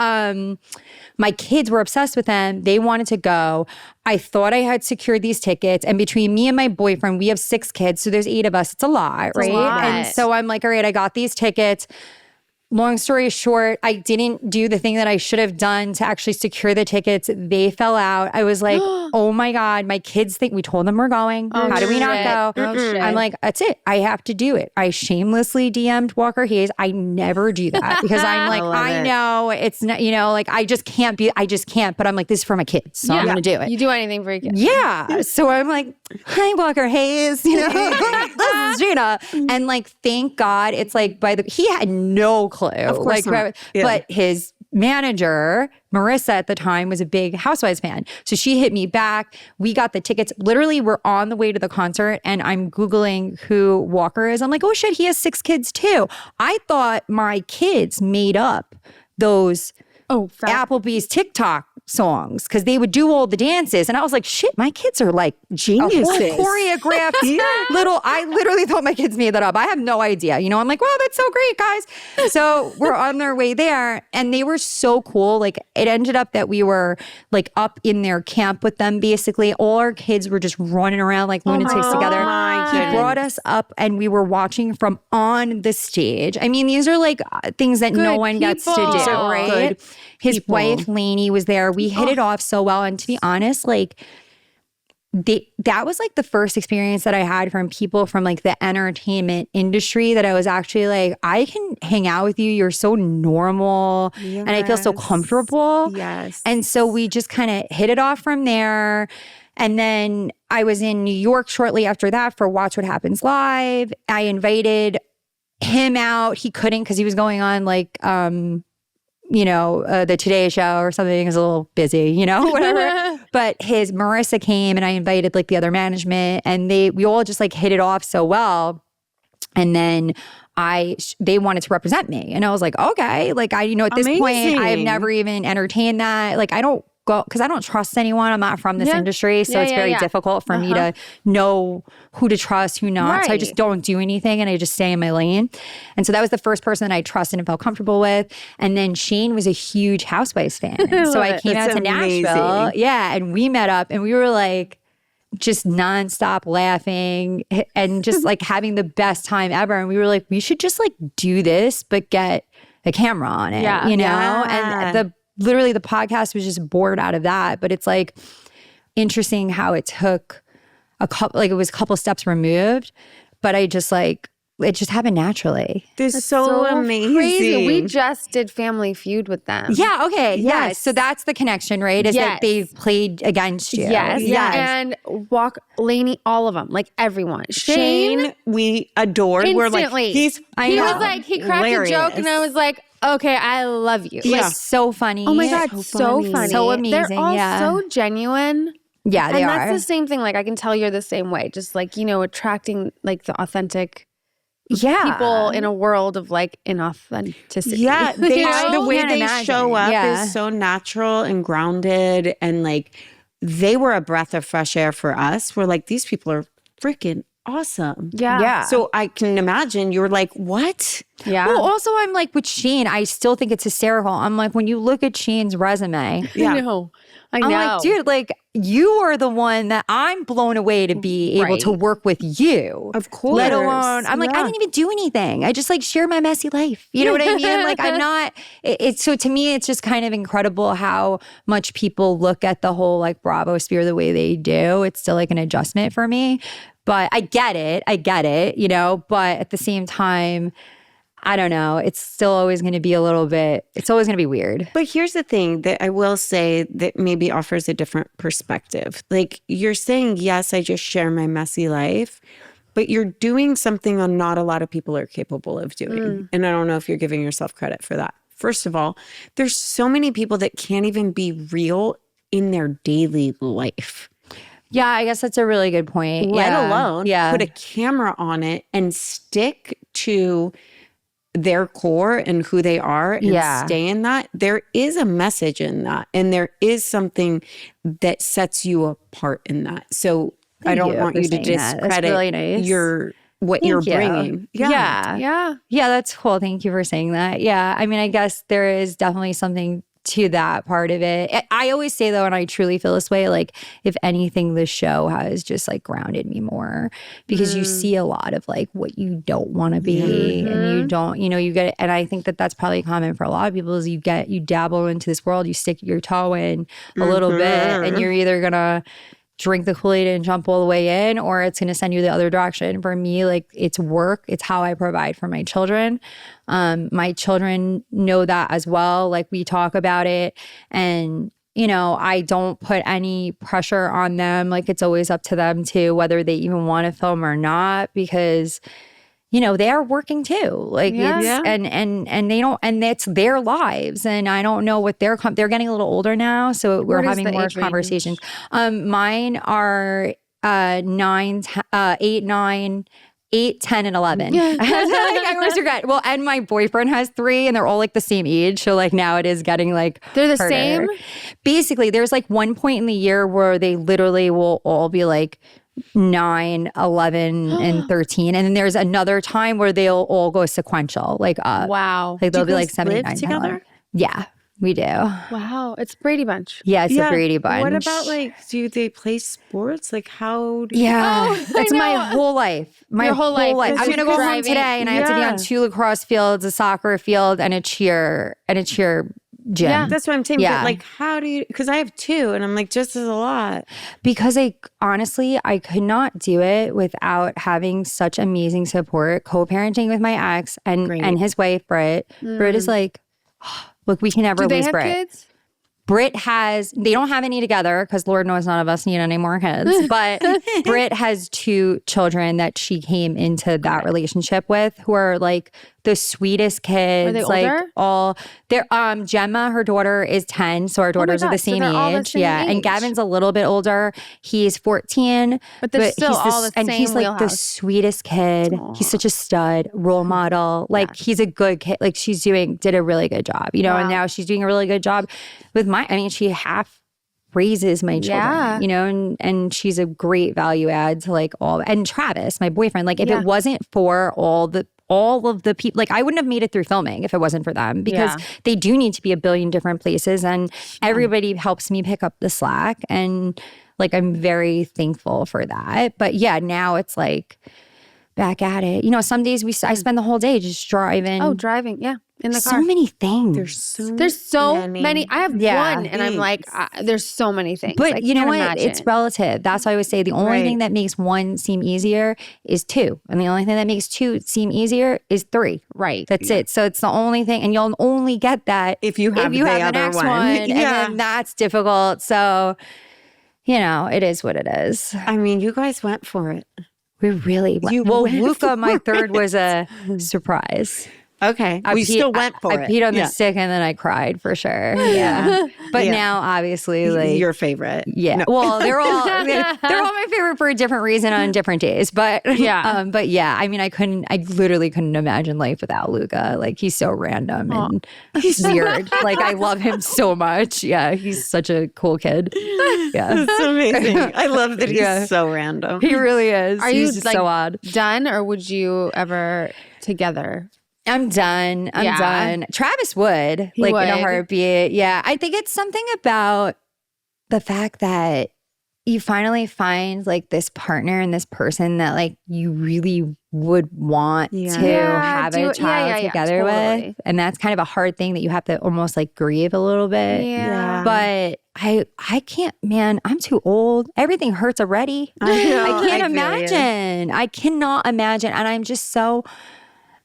my kids were obsessed with them. They wanted to go. I thought I had secured these tickets. And between me and my boyfriend, we have 6 kids. So there's 8 of us. It's a lot, right? And so I'm like, all right, I got these tickets. Long story short, I didn't do the thing that I should have done to actually secure the tickets. They fell out. I was like, oh my God, my kids think we told them we're going. How do we not go? I'm like, that's it. I have to do it. I shamelessly DM'd Walker Hayes. I never do that because I'm like, I know it's not, like I just can't. But I'm like, this is for my kids. So I'm going to do it. You do anything for your kids. Yeah. So I'm like, hi, Walker Hayes. This is Gina. And like, thank God it's like he had no clue. Of course not. But his manager, Marissa at the time, was a big Housewives fan. So she hit me back. We got the tickets. Literally, we're on the way to the concert and I'm Googling who Walker is. I'm like, oh shit, he has 6 kids too. I thought my kids made up those Applebee's TikTok songs because they would do all the dances. And I was like, shit, my kids are like geniuses. Choreographed I literally thought my kids made that up. I have no idea. I'm like, wow, that's so great, guys. So we're on their way there and they were so cool. Like it ended up that we were like up in their camp with them. Basically, all our kids were just running around like lunatics together. He brought us up and we were watching from on the stage. I mean, these are like things that no one gets to do, right? His wife, Lainey, was there. We hit it off so well. And to be honest, like that was like the first experience that I had from people from like the entertainment industry that I was actually like, I can hang out with you. You're so normal. Yes. And I feel so comfortable. Yes. And so we just kind of hit it off from there. And then I was in New York shortly after that for Watch What Happens Live. I invited him out. He couldn't because he was going on like, the Today Show or something is a little busy, whatever. But Marissa came and I invited like the other management and we all just like hit it off so well. And then they wanted to represent me. And I was like, okay, like at this point, I've never even entertained that. Like I don't go because I don't trust anyone. I'm not from this industry. So it's very difficult for me to know who to trust, who not. Right. So I just don't do anything and I just stay in my lane. And so that was the first person that I trusted and felt comfortable with. And then Shane was a huge Housewives fan. So I came out to Nashville. Yeah. And we met up and we were like just nonstop laughing and just like having the best time ever. And we were like, we should just like do this, but get a camera on it, And literally the podcast was just born out of that. But it's like interesting how it took it was a couple steps removed, but I just like, it just happened naturally. This is so amazing. Crazy. We just did Family Feud with them. Yeah. Okay. Yes. So that's the connection, right? Is that they've played against you. Yes. And Lainey, all of them, like everyone. Shane, we adored. Instantly. We're like, he was like, he cracked a joke and I was like, okay, I love you. Yeah. Like, so funny. Oh my God, so funny. So amazing. They're all so genuine. Yeah, they are. And that's the same thing. Like I can tell you're the same way. Just like, attracting like the authentic people in a world of like inauthenticity. Yeah, the way they show up is so natural and grounded, and like they were a breath of fresh air for us. We're like, these people are freaking awesome. Yeah. So I can imagine you were like, what? Yeah. Well, also, I'm like with Shane, I still think it's hysterical. I'm like, when you look at Shane's resume, I know. I'm like, dude, like you are the one that I'm blown away to be able to work with you. Of course. Let alone, I'm like, I didn't even do anything. I just like share my messy life. You know what I mean? Like I'm not, it's so to me, it's just kind of incredible how much people look at the whole like Bravo sphere the way they do. It's still like an adjustment for me, but I get it, you know, but at the same time, I don't know. It's still always going to be it's always going to be weird. But here's the thing that I will say that maybe offers a different perspective. Like you're saying, yes, I just share my messy life, but you're doing something that not a lot of people are capable of doing. And I don't know if you're giving yourself credit for that. First of all, there's so many people that can't even be real in their daily life. Yeah, I guess that's a really good point. Let alone put a camera on it and stick to their core and who they are and stay in that. There is a message in that. And there is something that sets you apart in that. So I don't want you to discredit what you're bringing. Yeah, that's cool. Thank you for saying that. Yeah, I mean, I guess there is definitely something to that part of it. I always say though, and I truly feel this way, like if anything, this show has just like grounded me more because you see a lot of like what you don't want to be and you don't, you know, you get, and I think that that's probably common for a lot of people is you dabble into this world, you stick your toe in a little bit and you're either gonna drink the Kool-Aid and jump all the way in, or it's going to send you the other direction. For me, like it's work. It's how I provide for my children. My children know that as well. Like we talk about it and, you know, I don't put any pressure on them. Like it's always up to them too, whether they even want to film or not, because you know, they are working too. Like it's, and they don't, and it's their lives. And I don't know what they're getting a little older now. So we're having more conversations. Mine are 8, 9, 8, 10, and 11. I always forget. Well, and my boyfriend has 3 and they're all like the same age. So like now it is getting like they're the harder. Same? Basically, there's like one point in the year where they literally will all be like 9, 11, and 13. And then there's another time where they'll all go sequential, like up. Wow. Like they'll be like 7, 8, 9, 10, together? 11. Yeah, we do. Wow. It's Brady Bunch. Yeah, it's a Brady Bunch. What about like, do they play sports? Like how do That's my whole life. Your whole life. I'm going to go home today and I have to be on 2 lacrosse fields, a soccer field, and a cheer gym. Yeah, that's what I'm saying. But like, how do you, because I have 2 and I'm like, just as a lot. Because I could not do it without having such amazing support, co-parenting with my ex and his wife, Britt. Britt is like, look, we can never lose Britt. Kids? Britt they don't have any together because Lord knows none of us need any more kids. But Britt has 2 children that she came into that relationship with who are like the sweetest kids. Are they like older? They're Gemma, her daughter is 10, so our daughters are the same age. All the same age. And Gavin's a little bit older. He's 14. But they're still all the same and he's like the wheelhouse. sweetest kid. Aww. He's such a stud, role model. Like he's a good kid. Like did a really good job, you know, and now she's doing a really good job with she half raises my children, you know, and she's a great value add to like and Travis, my boyfriend, like if it wasn't for all of the people, like I wouldn't have made it through filming if it wasn't for them because they do need to be a billion different places and everybody helps me pick up the slack and like I'm very thankful for that. But yeah, now it's like back at it. You know, some days I spend the whole day just driving. Oh, driving, yeah. In the car. So many things. There's so many. I have one and I'm like, there's so many things. But you know what? It's relative. That's why I always say the only thing that makes 1 seem easier is 2. And the only thing that makes 2 seem easier is 3. Right. That's it. So it's the only thing. And you'll only get that if you have the next one. And then that's difficult. So, you know, it is what it is. I mean, you guys went for it. We really went. Well, Luca, my third, was a surprise. Okay. We still went for it. I peed on the stick and then I cried for sure. Yeah. But now obviously like your favorite. Yeah. No. Well, they're all my favorite for a different reason on different days. But but yeah, I mean I literally couldn't imagine life without Luca. Like he's so random and weird. Like I love him so much. Yeah. He's such a cool kid. Yeah. That's amazing. I love that he's so random. He really is. Are you just so odd. done or would you ever together I'm done. I'm done. Travis would, He in a would. heartbeat. Yeah. I think it's something about the fact that you finally find like this partner and this person that like you really would want to have a child together with. And that's kind of a hard thing that you have to almost like grieve a little bit. Yeah. But I can't, man, I'm too old. Everything hurts already. I know. I can't I feel you. imagine. I cannot imagine. And I'm just so,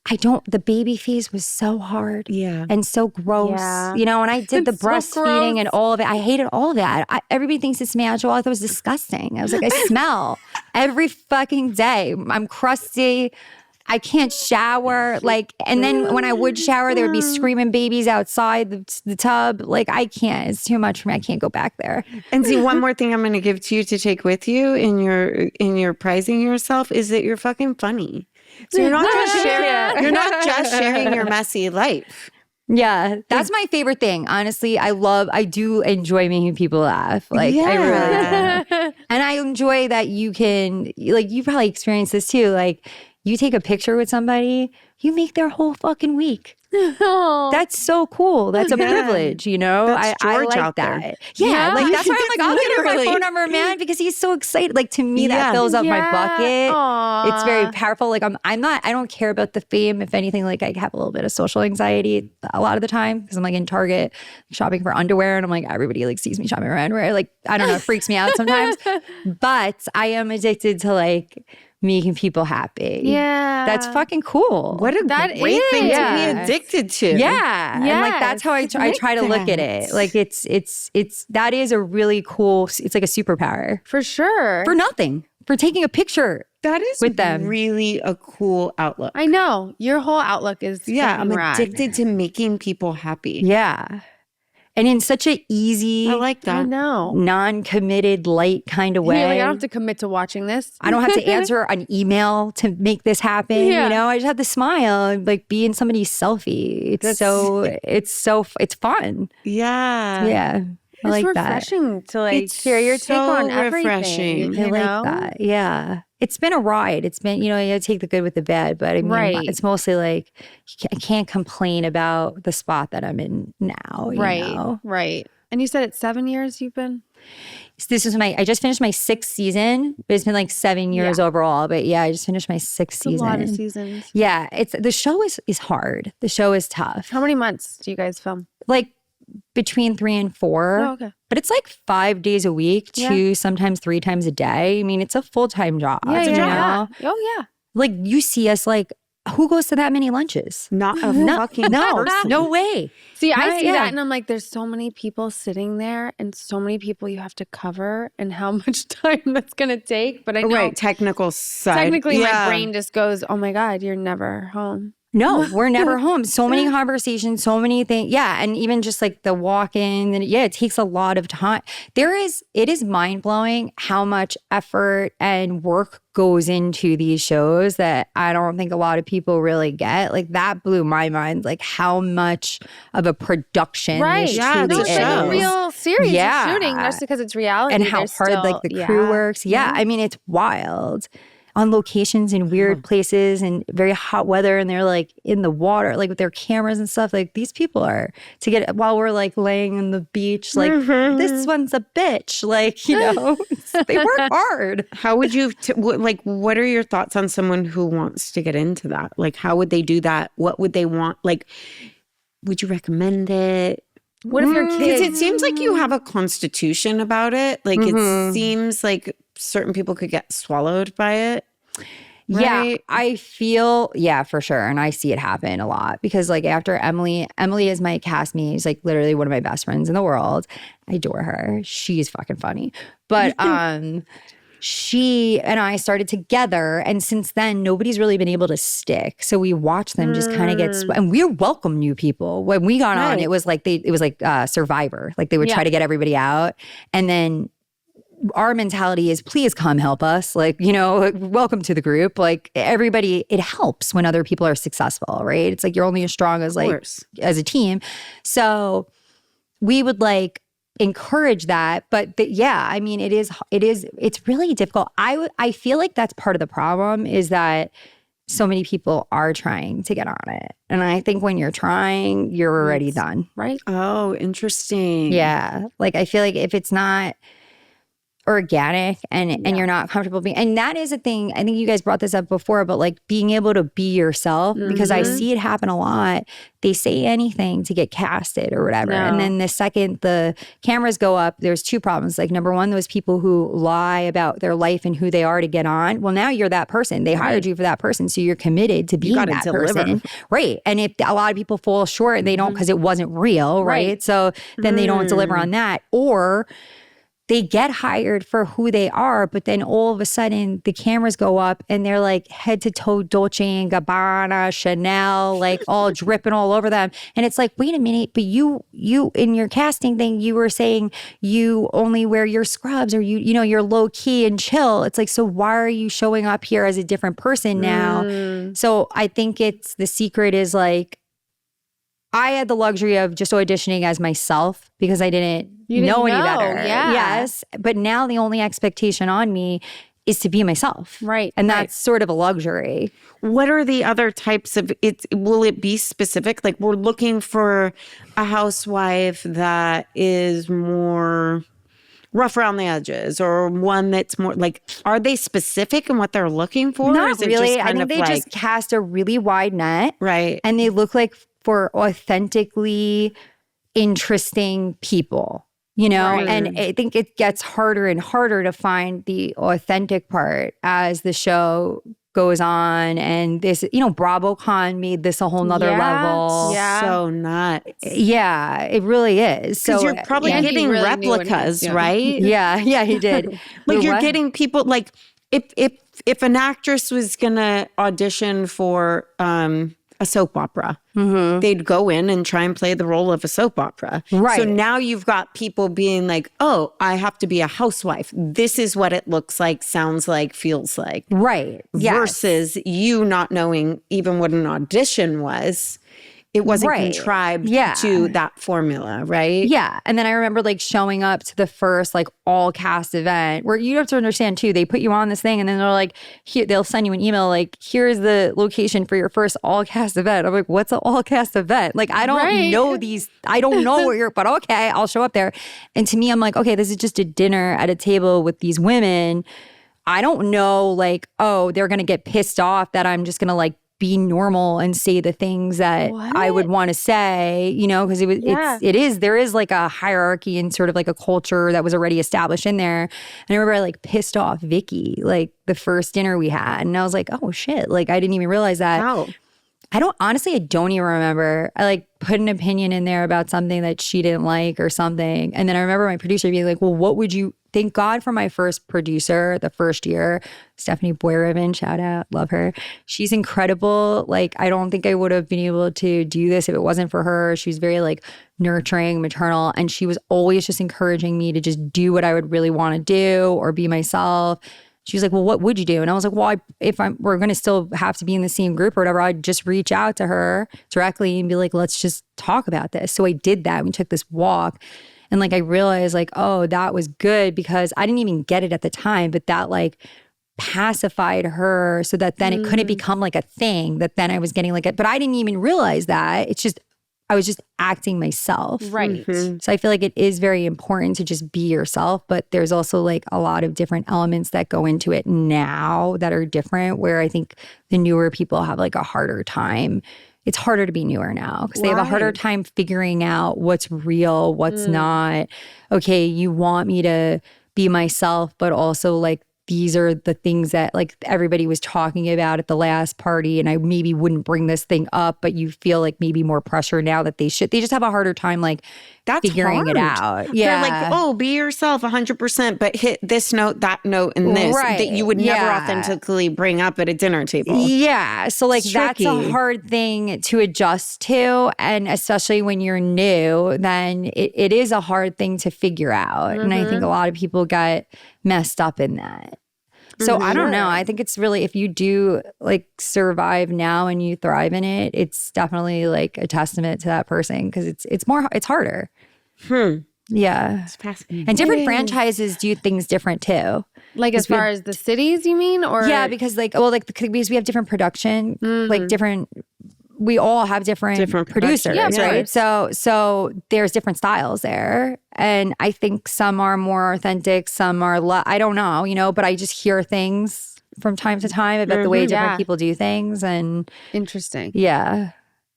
the baby phase was so hard and so gross, you know, and I did the breastfeeding and all of it. I hated all of that. Everybody thinks it's magical. I thought it was disgusting. I was like, I smell every fucking day. I'm crusty. I can't shower. Like, and then when I would shower, there would be screaming babies outside the tub. Like, I can't. It's too much for me. I can't go back there. And see, one more thing I'm going to give to you to take with you in your prizing yourself is that you're fucking funny. So you're not just sharing your messy life. Yeah, that's my favorite thing. Honestly, I do enjoy making people laugh. Like, I really do. And I enjoy that you can, like, you probably experienced this too. Like, you take a picture with somebody, you make their whole fucking week. That's so cool. That's a privilege, you know? That's I George like out that. there. Yeah, like that's why I'm like, I'll give her my Literally. phone number, man, because he's so excited. Like, to me, that fills up my bucket. Aww. It's very powerful. Like, I don't care about the fame. If anything, like, I have a little bit of social anxiety a lot of the time because I'm like in Target shopping for underwear and I'm like, everybody like sees me shopping for underwear. Like, I don't know, it freaks me out sometimes. But I am addicted to like making people happy. Yeah. That's fucking cool. What a great thing to be addicted to. Yeah. And like, that's how I try to look at it. Like, that is a really cool, it's like a superpower. For sure. For nothing. For taking a picture. That is with them. Really a cool outlook. I know. Your whole outlook is I'm rad. addicted to making people happy. Yeah. And in such an easy, I like that. I know. non-committed, light kind of way. Like, I don't have to commit to watching this. I don't have to answer an email to make this happen. Yeah. You know, I just have to smile and like be in somebody's selfie. It's fun. Yeah. Yeah. I like it's that. refreshing to like It's hear your take so on everything. refreshing. You I like know? that. Yeah. It's been a ride. It's been, you know, you gotta take the good with the bad, but I mean, it's mostly like, I can't complain about the spot that I'm in now. You know? Right. And you said it's 7 years you've been? I just finished my 6th season, but it's been like 7 years overall. But yeah, I just finished my 6th season. A lot of seasons. Yeah. The show is hard. The show is tough. How many months do you guys film? Like between 3 and 4. Oh, okay. But it's like 5 days a week, 2, sometimes 3 times a day. I mean, it's a full-time job. You know? Oh, yeah. Like, you see us like, who goes to that many lunches? Not a fucking person. No way. See, I see that and I'm like, there's so many people sitting there and so many people you have to cover and how much time that's going to take. But I know technical side. technically my brain just goes, oh my God, you're never home. No, we're never home. So many conversations, so many things. Yeah. And even just like the walk-in, and it takes a lot of time. It is mind-blowing how much effort and work goes into these shows that I don't think a lot of people really get. Like, that blew my mind, like how much of a production this truly it's like a real series Yeah. shooting, just because it's reality. and how hard like the crew works. Yeah. I mean, it's wild. On locations in weird places and very hot weather, and they're like in the water, like with their cameras and stuff. Like, these people are while we're like laying on the beach, like this one's a bitch. Like, you know, they work hard. How would you what are your thoughts on someone who wants to get into that? Like, how would they do that? What would they want? Like, would you recommend it? What if your kids? Because it seems like you have a constitution about it. Like, it seems like certain people could get swallowed by it. Right? Yeah, I feel, for sure. And I see it happen a lot because like after Emily is my castmate. She's like literally one of my best friends in the world. I adore her. She's fucking funny. But she and I started together, and since then nobody's really been able to stick. So we watch them just kind of get and we welcome new people. When we got on, it was like Survivor. Like, they would try to get everybody out, and then our mentality is, please come help us. Like, you know, welcome to the group. Like, everybody, it helps when other people are successful, right? It's like you're only as strong as like as a team. So we would like encourage that. But I mean, it's really difficult. I feel like that's part of the problem is that so many people are trying to get on it. And I think when you're trying, you're already done. Right. Oh, interesting. Yeah. Like I feel like if it's not organic and you're not comfortable being, and that is a thing, I think you guys brought this up before, but like being able to be yourself, because I see it happen a lot. They say anything to get casted or whatever. And then the second the cameras go up, there's two problems. Like number one, those people who lie about their life and who they are to get on. Well, now you're that person. They hired you for that person. So you're committed to being that person. Right. And if a lot of people fall short, they don't because it wasn't real. Right. So then they don't deliver on that. Or they get hired for who they are, but then all of a sudden the cameras go up and they're like head to toe Dolce and Gabbana, Chanel, like all dripping all over them. And it's like, wait a minute, but you in your casting thing, you were saying you only wear your scrubs or you're low key and chill. It's like, so why are you showing up here as a different person now? So I think the secret is like, I had the luxury of just auditioning as myself because I didn't know any better. Yeah. Yes. But now the only expectation on me is to be myself. Right. And that's sort of a luxury. What are the other types of it? Will it be specific? Like we're looking for a housewife that is more rough around the edges or one that's more like, are they specific in what they're looking for? Not or is it really. just I kind think of they like, just cast a really wide net. Right. And they look like for authentically interesting people. And I think it gets harder and harder to find the authentic part as the show goes on. And this, BravoCon made this a whole nother level. Yeah. So nuts. Yeah, it really is. Because So you're probably Andy getting really knew what he was replicas, doing. right? Yeah, he did. Like Wait, you're what? getting people like if an actress was gonna audition for a soap opera, they'd go in and try and play the role of a soap opera. Right. So now you've got people being like, oh, I have to be a housewife. This is what it looks like, sounds like, feels like. Right. Yes. Versus you not knowing even what an audition was. It wasn't contrived to that formula, right? Yeah. And then I remember like showing up to the first like all cast event where you have to understand too, they put you on this thing and then they're like, they'll send you an email like, here's the location for your first all cast event. I'm like, what's an all cast event? Like, I don't know these, I don't know what but okay, I'll show up there. And to me, I'm like, okay, this is just a dinner at a table with these women. I don't know like, oh, they're going to get pissed off that I'm just going to like be normal and say the things that I would want to say, because there is like a hierarchy and sort of like a culture that was already established in there. And I remember I like pissed off Vicky, like the first dinner we had. And I was like, oh shit, like I didn't even realize that. Wow. I don't even remember. I like put an opinion in there about something that she didn't like or something. And then I remember my producer being like, well, what would you, thank God for my first producer, the first year, Stephanie Boyriven, shout out, love her. She's incredible. Like, I don't think I would have been able to do this if it wasn't for her. She was very like nurturing, maternal, and she was always just encouraging me to just do what I would really want to do or be myself. She was like, well, what would you do? And I was like, well, we're going to still have to be in the same group or whatever, I'd just reach out to her directly and be like, let's just talk about this. So I did that. We took this walk and like, I realized like, oh, that was good because I didn't even get it at the time, but that like pacified her so that then it couldn't become like a thing that then I was getting like it. But I didn't even realize that. It's just, I was just acting myself. Right. So I feel like it is very important to just be yourself, but there's also like a lot of different elements that go into it now that are different, where I think the newer people have like a harder time. It's harder to be newer now because they have a harder time figuring out what's real, what's not. Okay, you want me to be myself, but also like these are the things that like everybody was talking about at the last party and I maybe wouldn't bring this thing up, but you feel like maybe more pressure now that they just have a harder time like figuring it out. Yeah. They're like, oh, be yourself 100%, but hit this note, that note, and this that you would never authentically bring up at a dinner table. Yeah. So like that's a hard thing to adjust to. And especially when you're new, then it is a hard thing to figure out. And I think a lot of people get messed up in that. So I don't know. I think it's really, if you do like survive now and you thrive in it, it's definitely like a testament to that person because it's harder. Yeah. It's fascinating. And different franchises do things different too. Like as far as the cities, you mean? Or Yeah, because because we have different production, like different. We all have different producers, Yeah, of right? course. So there's different styles there, and I think some are more authentic, some are I don't know, but I just hear things from time to time about the way different Yeah. people do things, and interesting. yeah,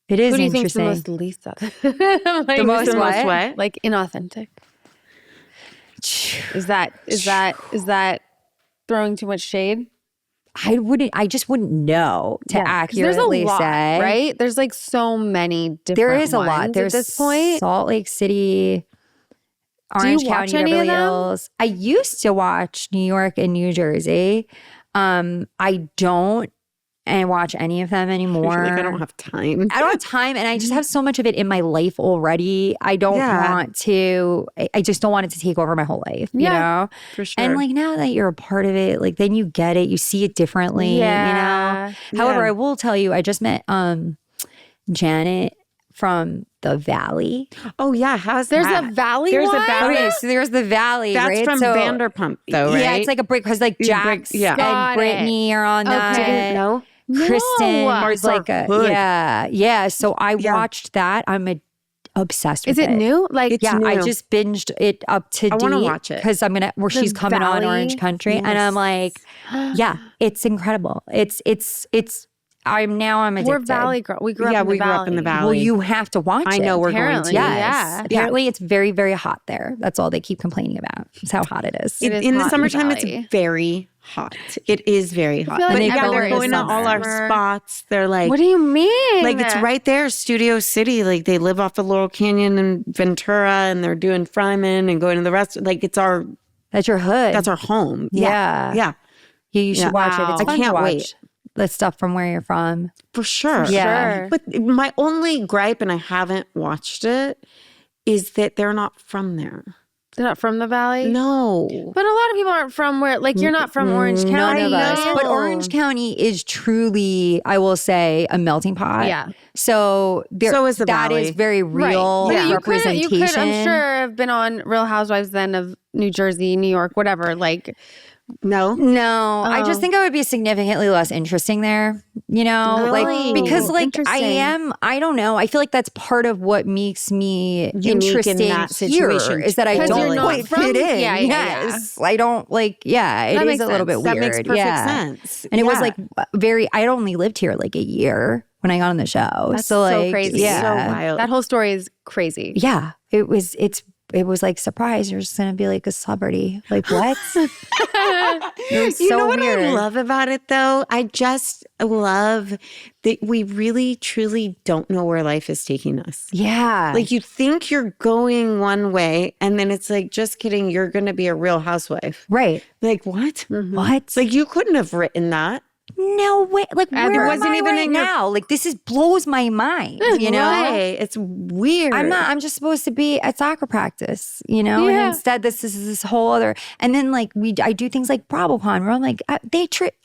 it is Who do you think is the interesting. most least authentic? Like, The most what? Like inauthentic. Is that throwing too much shade? I just wouldn't know to 'Cause accurately there's a lot, say. right? There's like so many different There is a ones lot. There's at this point. Salt Lake City, Orange watch County, any of Beverly them? Hills. I used to watch New York and New Jersey. I don't watch any of them anymore. Like, I don't have time. I don't have time, and I just have so much of it in my life already. I don't want to. I just don't want it to take over my whole life. You know, for sure. And like now that you're a part of it, like then you get it. You see it differently. Yeah. You know. However, I will tell you, I just met Janet from the Valley. Oh yeah, how's There's that? a Valley There's one? a Valley. Okay, so there's the Valley, That's right? from So, Vanderpump, though, right? Yeah, it's like a break because like Jax yeah. Got and Brittany are on that. Didn't know. Kristen No. was like a Hood. yeah. So I watched that. I'm obsessed with Is it new? Like It's Yeah, new. I just binged it up to date. I wanna watch it. Because I'm gonna where she's coming on Valley? Orange Country, and I'm like, yeah, it's incredible. It's I'm addicted. we're Valley girl. We grew up in the we grew Valley. up in the Valley. Well, you have to watch it. I know we're going Apparently, to. Yes. yeah. Apparently, it's very, very hot there. That's all they keep complaining about. It's how hot it is. It is in the hot summertime, Valley. it's very hot. It is very hot. feel like But yeah, everywhere they're is going to all our summer. spots. They're like, What do you mean? like it's right there, Studio City. Like they live off the Laurel Canyon and Ventura, and they're doing Fryman and going to the rest. Like it's our That's your hood. that's our home. Yeah. yeah, You should Yeah. watch it. It's Wow. fun I can't to watch. wait. The stuff from where you're from. for sure. Yeah. Sure. But my only gripe, and I haven't watched it, is that they're not from there. They're not from the Valley? No. But a lot of people aren't from where, like, you're not from Orange None County. of us. no? But Orange County is truly, I will say, a melting pot. Yeah. So So is the that Valley. is very real Right. Yeah. representation. You could, I'm sure, have been on Real Housewives then of New Jersey, New York, whatever. Like, No. No, I just Oh. think I would be significantly less interesting there, like, Really? because like Interesting. I don't know. I feel like that's part of what makes me Unique in interesting that situation, here is that I 'Cause don't you're not quite from- fit in. Yeah, yes. I don't like, it That is makes a little bit sense. weird. That makes perfect yeah. sense. And it was Yeah. like I'd only lived here like a year when I got on the show. That's so like, so crazy. Yeah. So wild. that whole story is crazy. Yeah. It was like, surprise, you're just going to be like a celebrity. Like, what? It was You so know what weird. I love about it, though? I just love that we really, truly don't know where life is taking us. Yeah. Like, you think you're going one way, and then it's like, just kidding, you're going to be a real housewife. right. Like, what? What? Like, you couldn't have written that. no way. Like, where wasn't am I even right in your- now? Like, this blows my mind, you know? Right. It's weird. I'm just supposed to be at soccer practice, you know? And Yeah. instead this is this whole other, and then like I do things like BravoCon where I'm like,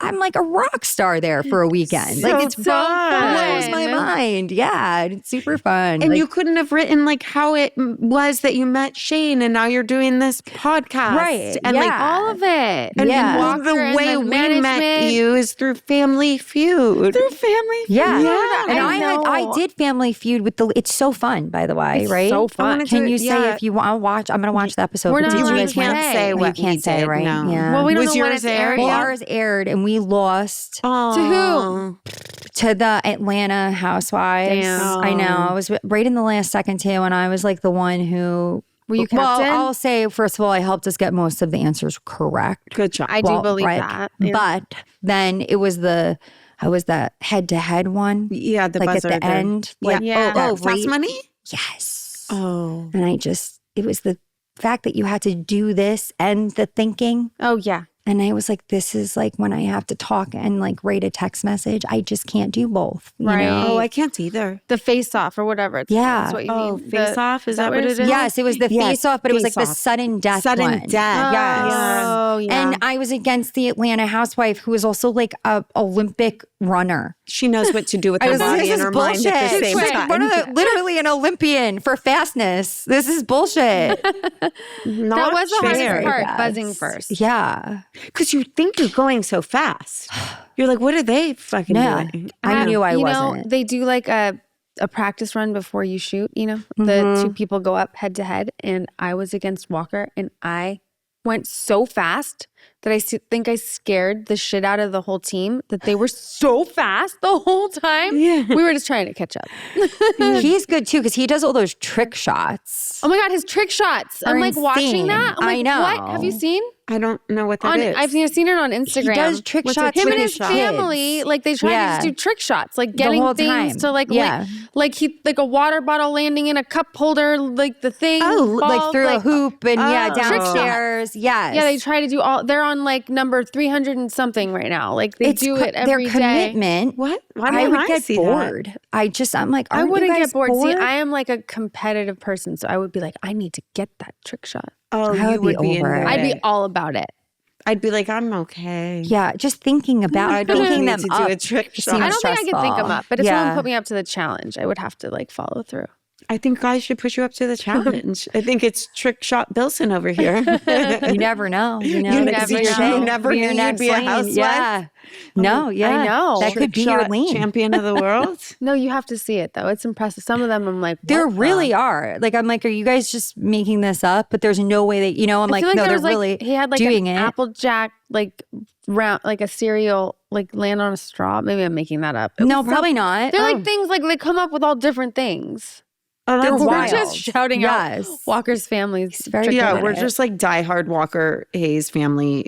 I'm like a rock star there for a weekend. So like it's so blows my fun. mind. Yeah. It's super fun. And Like, you couldn't have written like how it was that you met Shane and now you're doing this podcast. Right. And like Yeah. All of it. and Yeah. all the Walker and way the we met management. you is through Family Feud. Through Family Feud. yeah. Yeah, And I I know. did Family Feud with it's so fun, by the way, It's right? so fun. wanna Can do- you say yeah. if you want to watch? I'm going to watch the episode. We're but not did you allowed guys to want- say say Oh, what you can't we say, did, right? no. Yeah. Well, we don't Was know when yours it's aired aired? yet. Ours aired and we lost Oh. to the Atlanta Housewives. Damn. I know. I was right in the last second too, and I was like the one who. Were you Well, captain? I'll say first of all, I helped us get most of the answers correct. Good job. I do Well, believe right. that. Yeah. But then it was the head-to-head one, Yeah, the like buzzer. at the end. Like, Yeah. Oh, that Fast rate- Money? Yes. Oh. And it was the fact that you had to do this and the thinking. Oh, yeah. And I was like, this is like when I have to talk and like write a text message. I just can't do both. You Right. know? Oh, I can't either. The face off or whatever. Yeah. That's what you Oh, mean. face off? Is that what it is? Yes, it was the Yes, face off, but it was like face the off. sudden death Sudden one. death. Yes. Oh, yeah. And I was against the Atlanta housewife who was also like a Olympic runner. She knows what to do with I her was like, body this and is her mind bullshit. at the same She's time. like literally an Olympian for fastness. This is bullshit. that was the hardest fair. part, Yes. buzzing first. Yeah. Because you think you're going so fast. You're like, what are they fucking Yeah. doing? I knew I you wasn't. know, they do like a practice run before you shoot, you know? The Mm-hmm. two people go up head to head, and I was against Walker, and I went so fast that I think I scared the shit out of the whole team, that they were so fast the whole time. Yeah. We were just trying to catch up. He's good too because he does all those trick shots. Oh my God, his trick shots. I'm Are like watching insane. that. I'm I like, know. what? Have you seen? I don't know what that On, is. I've seen it on Instagram. He does trick shots Him with and his his kids. family, like they try Yeah. to just do trick shots, like The getting whole things time. to like, Yeah. like a water bottle landing in a cup holder, like the thing. Like falls, through a like, hoop and Oh. downstairs. Yes. Yeah, they try to do all. They're on like number 300 and something right now. Like they do it every their day. commitment. What? Why I don't would I get see that? bored. I'm like, I aren't you wouldn't guys get bored. See, I am like a competitive person, so I would be like, I need to get that trick shot. Oh, I you would would be be over into it. I'd be it. all about it. I'd be like, I'm okay. Yeah, just thinking about I don't thinking need them to up. do a trick seems shot. I don't think I could think them up, but if Yeah. someone put me up to the challenge, I would have to like follow through. I think guys should push you up to the challenge. I think it's trick shot Bilson over here. You never know. You know, You that never could be your know. thing. You never Could be knew your you'd next be a lane. housewife? Yeah. No, yeah. I know. That could be your Shot lane. champion of the world. No, you have to see it though. It's impressive. Some of them I'm like, There what the- really are. Like, I'm like, are you guys just making this up? But there's no way that, I'm I like, feel like no, there they're was, like, really he had like doing an it. Applejack like round like a cereal like land on a straw. Maybe I'm making that up. It No, was probably not. They're like things like they come up with all different things. Oh, They're that's We're wild. just shouting Yes. out Walker's family's very trick good Yeah, at we're it. just like diehard Walker Hayes family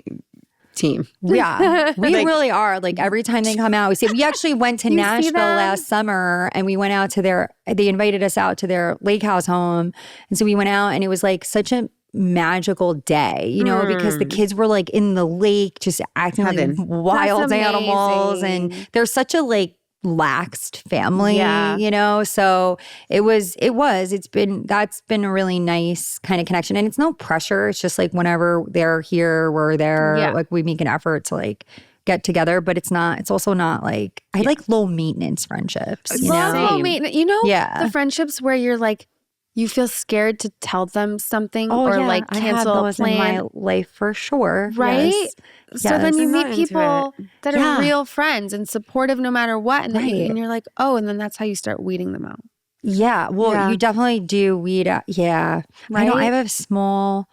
team. Yeah, we Like- really are. Like every time they come out, we actually went to You see Nashville them? last summer and we went out to they invited us out to their lake house home. And so we went out and it was like such a magical day, because the kids were like in the lake just acting Heaven. like wild That's animals. amazing. And they're such a like laxed family, Yeah. so that's been a really nice kind of connection. And it's no pressure. It's just like whenever they're here, we're there. Yeah. Like we make an effort to like get together, but it's also not like, I like low maintenance friendships, you Love know? low maintenance. You know, Yeah. the friendships where you're like, you feel scared to tell them something Oh, or yeah. like I have cancel a those plan. in my life for sure. Right? Yes. So then you I'm not meet into people that are Yeah. real friends and supportive no matter what. And, then Right. and you're like, oh, and then that's how you start weeding them out. Yeah. Well, Yeah. you definitely do weed out. Yeah. I know I Right? have a small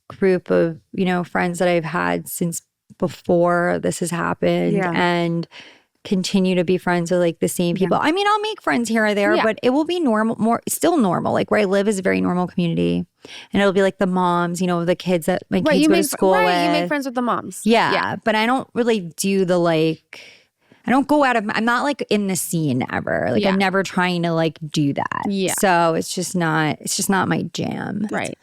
group of, friends that I've had since before this has happened Yeah. and continue to be friends with like the same people. I mean, I'll make friends here or there, Yeah. but it will be still normal. Like where I live is a very normal community. And it'll be like the moms, the kids that my kids you go to make school with. you make friends with the moms. Yeah, but I don't really do the like, I don't go out of, I'm not like in the scene ever. Like Yeah. I'm never trying to like do that. Yeah. So it's just not my jam. Right.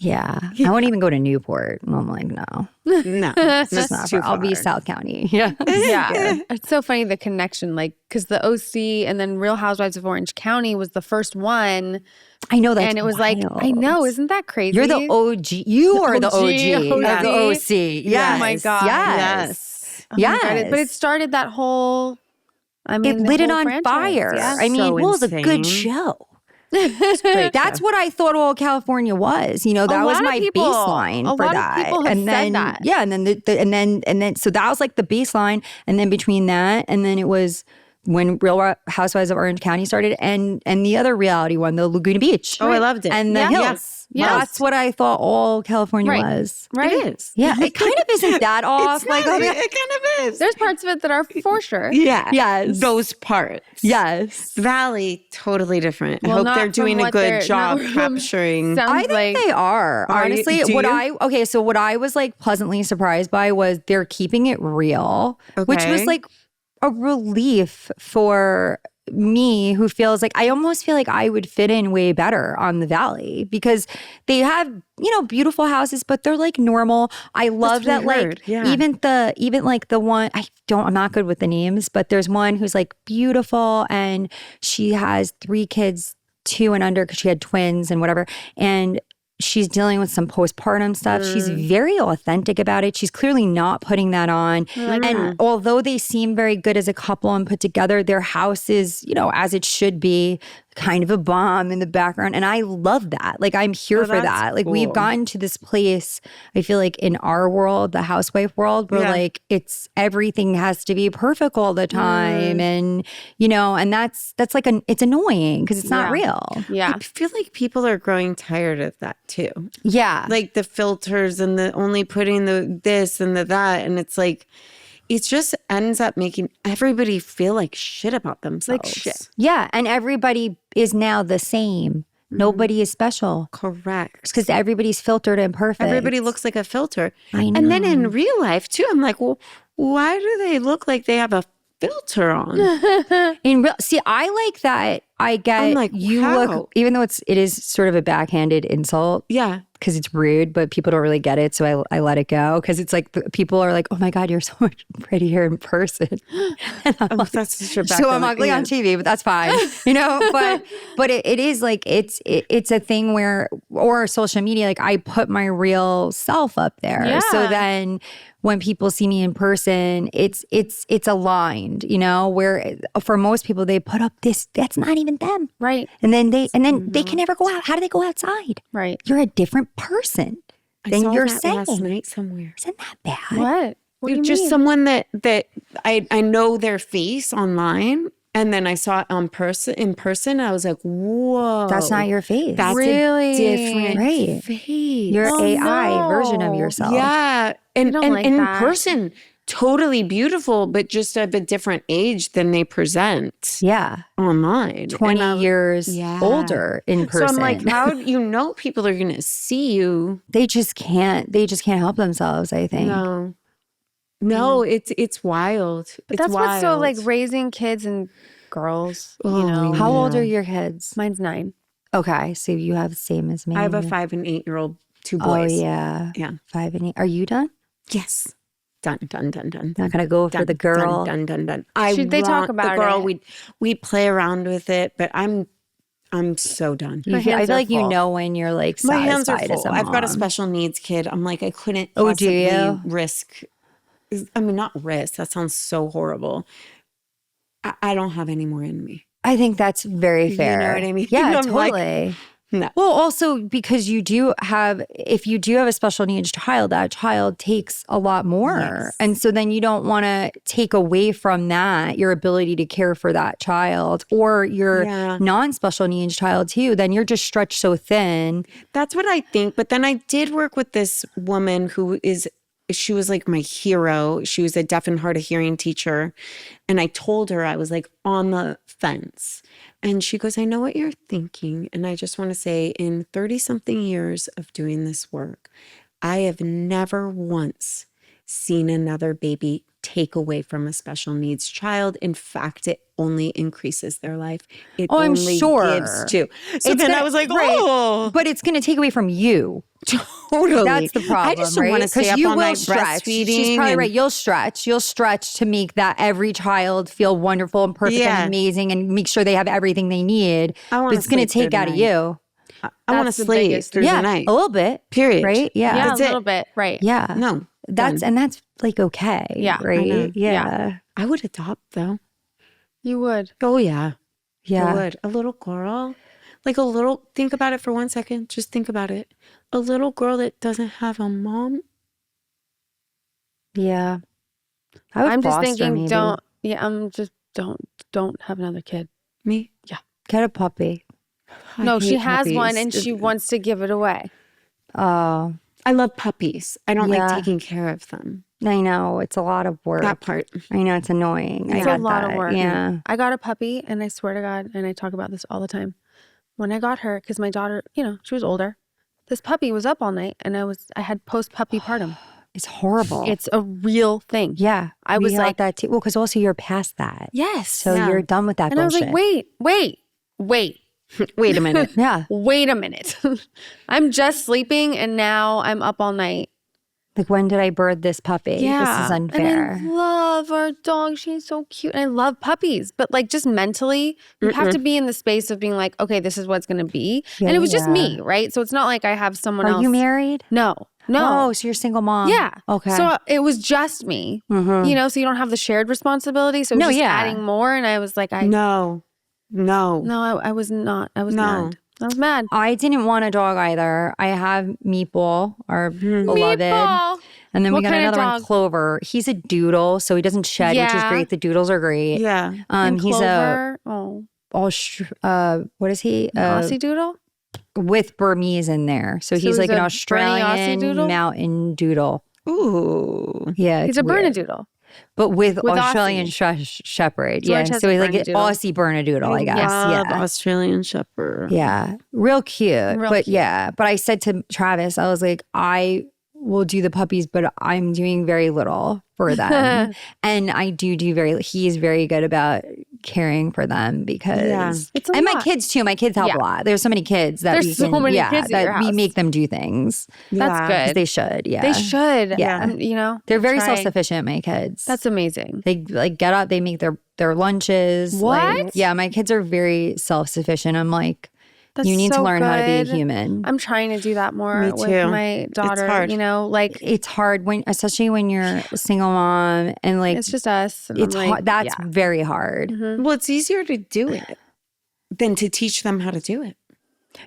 Yeah. I won't even go to Newport. I'm like, no, No, it's that's not too far. I'll be far. South County. Yeah. Yeah. It's so funny the connection, like, because the OC and then Real Housewives of Orange County was the first one. I know that. And it was like, I know, isn't that crazy? You're the OG. You are the OG of OG. the OC. Yes. Oh my God. Yes. Oh my God, Yes. but it started that whole, I mean, It the lit it whole on franchise. fire. Yeah. I mean, So well, it was a good insane. show. Great That's show. what I thought all California was. That A was lot of my people- baseline a for lot of that. people have and said then that. yeah, and then so that was like the baseline. And then between that, and then it was when Real Housewives of Orange County started, and the other reality one, the Laguna Beach. Oh, I loved it. And the Yeah. Hills. Yes. That's what I thought all California Right. was. Right. It is. Yeah, it kind of isn't that off. It's Like, not, oh, yeah. it kind of is. There's parts of it that are for sure. Yeah. Yes. Those parts. Yes. Valley, totally different. Well, I hope not they're from doing a what good they're- job not from- capturing. Sounds I think like they are. Are you- Honestly, do you? So what I was like pleasantly surprised by was they're keeping it real, which was Okay. like a relief for me who feels like, I almost feel like I would fit in way better on the Valley because they have, you know, beautiful houses, but they're like normal. I love that, like, even like the one, I'm not good with the names, but there's one who's like beautiful and she has 3 kids, 2 and under, because she had twins and whatever. And she's dealing with some postpartum stuff. She's very authentic about it. She's clearly not putting that on. And although they seem very good as a couple and put together, their house is, you know, as it should be, kind of a bomb in the background. And I love that. Like, I'm here for that. Like, we've gotten to this place, I feel like, in our world, the housewife world, where like it's everything has to be perfect all the time. And, you know, and that's like, it's annoying because it's not real. Yeah. I feel like people are growing tired of that too. Yeah. Like the filters and the only putting the this and the that. And it's like, it just ends up making everybody feel like shit about themselves. Like shit. Yeah. And everybody is now the same. Nobody is special. Correct. Because everybody's filtered and perfect. Everybody looks like a filter. I know. And then in real life too, I'm like, well, why do they look like they have a filter on? See, I like that. I get I'm like, you how? look, even though it is sort of a backhanded insult. Yeah. Because it's rude, but people don't really get it. So I let it go. Because it's like, people are like, oh my God, you're so much prettier in person. And I'm like, That's such a so I'm ugly on TV, but that's fine. You know, but it is like, it's a thing where, or social media, like I put my real self up there. Yeah. So then when people see me in person, it's aligned, you know, where for most people they put up that's not even them. Right. And then they can never go out. How do they go outside? Right. You're a different person than saw you're that saying. last night somewhere. Isn't that bad? What? What do you Just mean? someone that I know their face online, and then I saw it in person. I was like, whoa, That's not your face. That's Really? a different Right. face. Your AI no. version of yourself. Yeah, and don't like in that. person, totally beautiful, but just of a different age than they present Yeah. online. 20 years Yeah. older in person. So I'm like, how do you know people are going to see you? They just can't help themselves, I think. No, it's wild. But It's that's what's so wild. like raising kids and girls, you Oh, know. How old Yeah. are your kids? Mine's 9. Okay, so you have the same as me. I have a 5 and 8-year-old, 2 Oh, boys. yeah. Yeah. 5 and 8. Are you done? Yes. Done. Not gonna go for the girl. Done. Should they talk want about the girl. it? We play around with it, but I'm so done. I hands feel are like you full. know when you're like My hands are satisfied as full. a I've got a mom. special needs kid. I'm like, I couldn't Oh, do possibly you? risk. I mean, not risk. That sounds so horrible. I don't have any more in me. I think that's very fair. You know what I mean? Yeah, I'm like, totally. no. Well, also because if you do have a special needs child, that child takes a lot more. Yes. And so then you don't want to take away from that, your ability to care for that child or your non-special needs child too. Then you're just stretched so thin. That's what I think. But then I did work with this woman she was like my hero. She was a deaf and hard of hearing teacher. And I told her I was like on the fence. And she goes, I know what you're thinking. And I just want to say, in 30 something years of doing this work, I have never once seen another baby take away from a special needs child. In fact, it only increases their life. It I'm only sure. gives too. So then I was like, oh, But it's going to take away from you. totally. That's the problem. I just right? want to stay up you all will night stretch. breastfeeding. She's probably and- right. You'll stretch to make that every child feel wonderful and perfect Yeah. and amazing and make sure they have everything they need. I wanna But it's going to sleep take through out the of night. you. I want to That's the sleep biggest through the night. A little bit. Period. Right? Yeah. Yeah, That's a it. little bit. Right. Yeah. No. That's like okay. Yeah, I Right? know. Yeah. I would adopt though. You would. Oh yeah. I Yeah. would. A little girl. Think about it for 1 second. Just think about it. A little girl that doesn't have a mom. Yeah. I would I'm just foster, thinking, maybe. don't have another kid. Me. Get a puppy. I No, she hate has one puppies. and she wants to give it away. Oh, I love puppies. I don't Yeah. like taking care of them. I know. It's a lot of work. That part. I know it's annoying. I It's a get lot of that. work. Yeah. I got a puppy and I swear to God, and I talk about this all the time. When I got her, because my daughter, she was older. This puppy was up all night and I had post puppy partum. It's horrible. It's a real thing. yeah. I we was had like, that too. Well, because also you're past that. yes. So you're done with that and bullshit. I was like, wait. Wait a minute. Yeah. Wait a minute. I'm just sleeping and now I'm up all night. Like, when did I birth this puppy? This is unfair. And I love our dog. She's so cute. And I love puppies. But like just mentally, you have to be in the space of being like, okay, this is what it's going to be. And it was just me, right? So it's not like I have someone else. Are you married? No. Oh, so you're a single mom. Yeah. Okay. So it was just me, you know, so you don't have the shared responsibility. So it was just adding more. And I was like, No, I was not. I was mad. I was mad. I didn't want a dog either. I have Meatball, our beloved. Meatball. And then What we got kind of another one, dog? Clover. He's a doodle, so he doesn't shed, which is Yeah. great. The doodles are great. Yeah. And He's Clover. what is he? Aussie Doodle? With Burmese in there. So he's like he's an a Australian Bernie Aussie doodle? mountain doodle. Ooh. Yeah, He's it's a weird. Bernedoodle. But with Australian Aussie. Shepherd. George Yeah, has so a he's like an Bernedoodle. Aussie Bernedoodle, I guess. Love Yeah. Australian Shepherd. Yeah, real cute. Real but cute. yeah, but I said to Travis, I was like, I will do the puppies, but I'm doing very little for them. And I do he's very good about caring for them because, It's a and my lot. kids too. My kids help a lot. There's so many kids that There's we so can, many kids at that your we house. make them do things. That's 'Cause good. they should. Yeah. They should. Yeah. You know? They're very trying. self-sufficient, my kids. That's amazing. They like get up, they make their lunches. Like, What? yeah, my kids are very self-sufficient. I'm like, That's you need to so learn how to be a good. human. I'm trying to do that more Me with too. my daughter. hard. You know, like It's hard especially when you're a single mom and like it's just us. And it's I'm like, hard. That's yeah. very hard. Well, it's easier to do it than to teach them how to do it.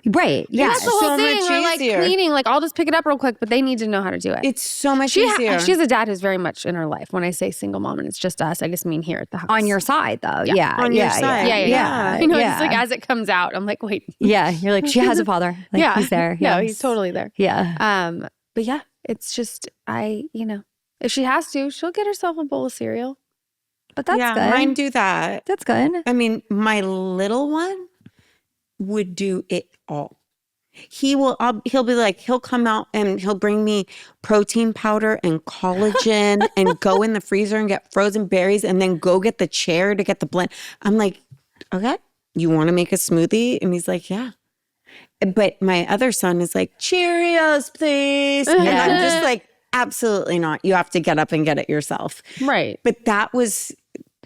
Right. Yeah. That's the whole so thing. much We're like easier. cleaning. Like I'll just pick it up real quick, but they need to know how to do it. It's so much She easier. has a dad who's very much in her life. When I say single mom and it's just us, I just mean here at the house. On your side though. Yeah. On your side. Yeah. You know, yeah. just like as it comes out, I'm like, wait. Yeah. You're like, she has a father. Like, yeah. he's there. Yeah, Yes. he's totally there. Yeah. But yeah, it's just if she has to, she'll get herself a bowl of cereal. But that's yeah, good. mine do that. That's good. I mean, my little one would do it all. He'll be like, he'll come out and he'll bring me protein powder and collagen and go in the freezer and get frozen berries and then go get the chair to get the blend. I'm like, okay, you want to make a smoothie? And he's like, yeah. But my other son is like, Cheerios, please. And I'm just like, absolutely not. You have to get up and get it yourself. Right. But that was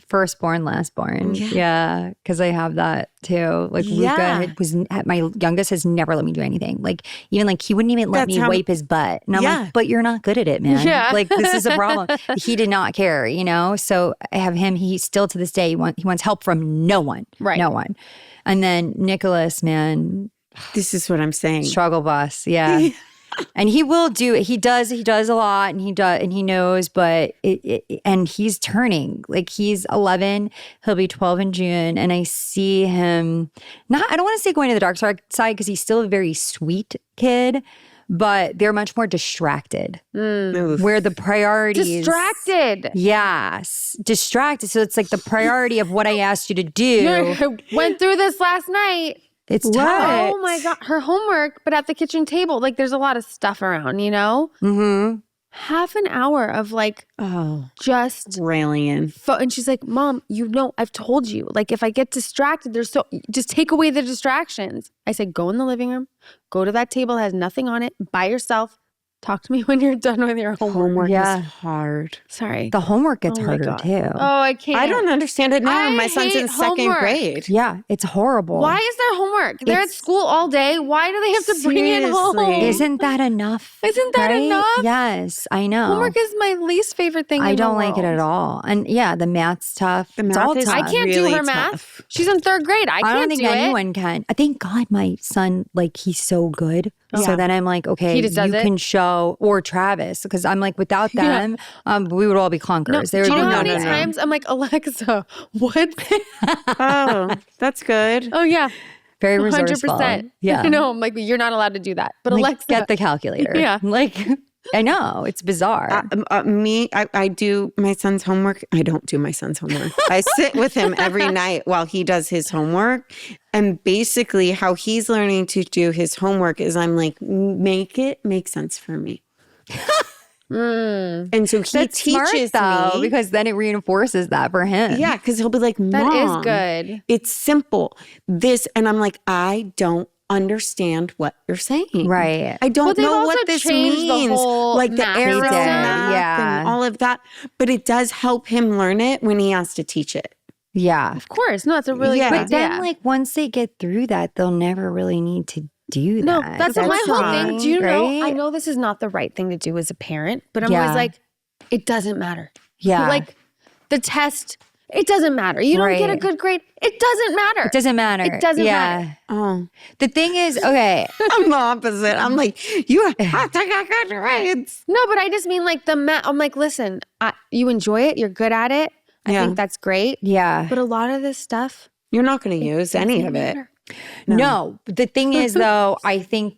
Firstborn, lastborn. Yeah. Because I have that too. Like Luca my youngest has never let me do anything. Like even like he wouldn't even let me wipe his butt. And I'm like, but you're not good at it, man. Yeah. Like this is a problem. He did not care, you know? So I have him, he still to this day, he wants help from no one. Right. No one. And then Nicholas, man, this is what I'm saying. struggle bus. Yeah. And he will do it. He does a lot and he knows, but and he's turning, like he's 11, he'll be 12 in June. And I see him I don't want to say going to the dark side because he's still a very sweet kid, but they're much more distracted. Where the priorities. Distracted. Yes. Distracted. So it's like the priority of what I asked you to do. I went through this last night. It's tough. Oh my God. Her homework, but at the kitchen table, like there's a lot of stuff around, you know? Mm-hmm. Half an hour of like just railing in. And she's like, Mom, you know, I've told you, like if I get distracted, just take away the distractions. I said, go in the living room, go to that table, it has nothing on it, by yourself. Talk to me when you're done with your homework. Is hard. Sorry. The homework gets Oh my harder God. too. Oh, I can't. I don't understand it now. I My son's in hate second homework. grade. Yeah, it's horrible. Why is there homework? They're at school all day. Why do they have to bring it home? Seriously. Isn't that enough? Isn't that right? enough? Yes, I know. Homework is my least favorite thing I in the don't like it world. at all. And yeah, the math's tough. The It's math all is tough. I can't really do her tough. math. She's in third grade. I I can't don't think do it. anyone can. Thank God my son, like, he's so good. Yeah. So then I'm like, okay, He just does you it? can show, or Travis, because I'm like, without them, we would all be clunkers. No, There do would you be know how no- many times I'm like, Alexa, what? Oh, that's good. Oh, yeah. Very resourceful. 100%. Yeah. I know. I'm like, you're not allowed to do that. But Like, Alexa. get the calculator. Yeah. Like, I know, it's bizarre. I do my son's homework. I don't do my son's homework. I sit with him every night while he does his homework. And basically how he's learning to do his homework is I'm like, make it make sense for me. And so he That's smart, teaches though, me. because then it reinforces that for him. Yeah, because he'll be like, Mom, That is good. It's simple. This, and I'm like, I don't understand what you're saying. Right. I don't they've know also what this changed the means. whole Like the math arrow system. math Yeah. and all of that. But it does help him learn it when he has to teach it. Yeah. Of course. No, it's a really Yeah. good But idea. then, like, once they get through that, they'll never really need to do No, that. that's my whole thing. fine, Do you know? right? I know this is not the right thing to do as a parent, but I'm Yeah. always like, it doesn't matter. Yeah. Like the test, it doesn't matter. You don't get a Right. good grade. It doesn't matter. It doesn't matter. It doesn't matter. Oh, The thing is, okay, I'm the opposite. I'm like, you have to get good grades. No, but I just mean like the math. I'm like, listen, you enjoy it. You're good at it. I Yeah. think that's great. yeah. But a lot of this stuff, You're not going to use any of it. matter. No, the thing is though, I think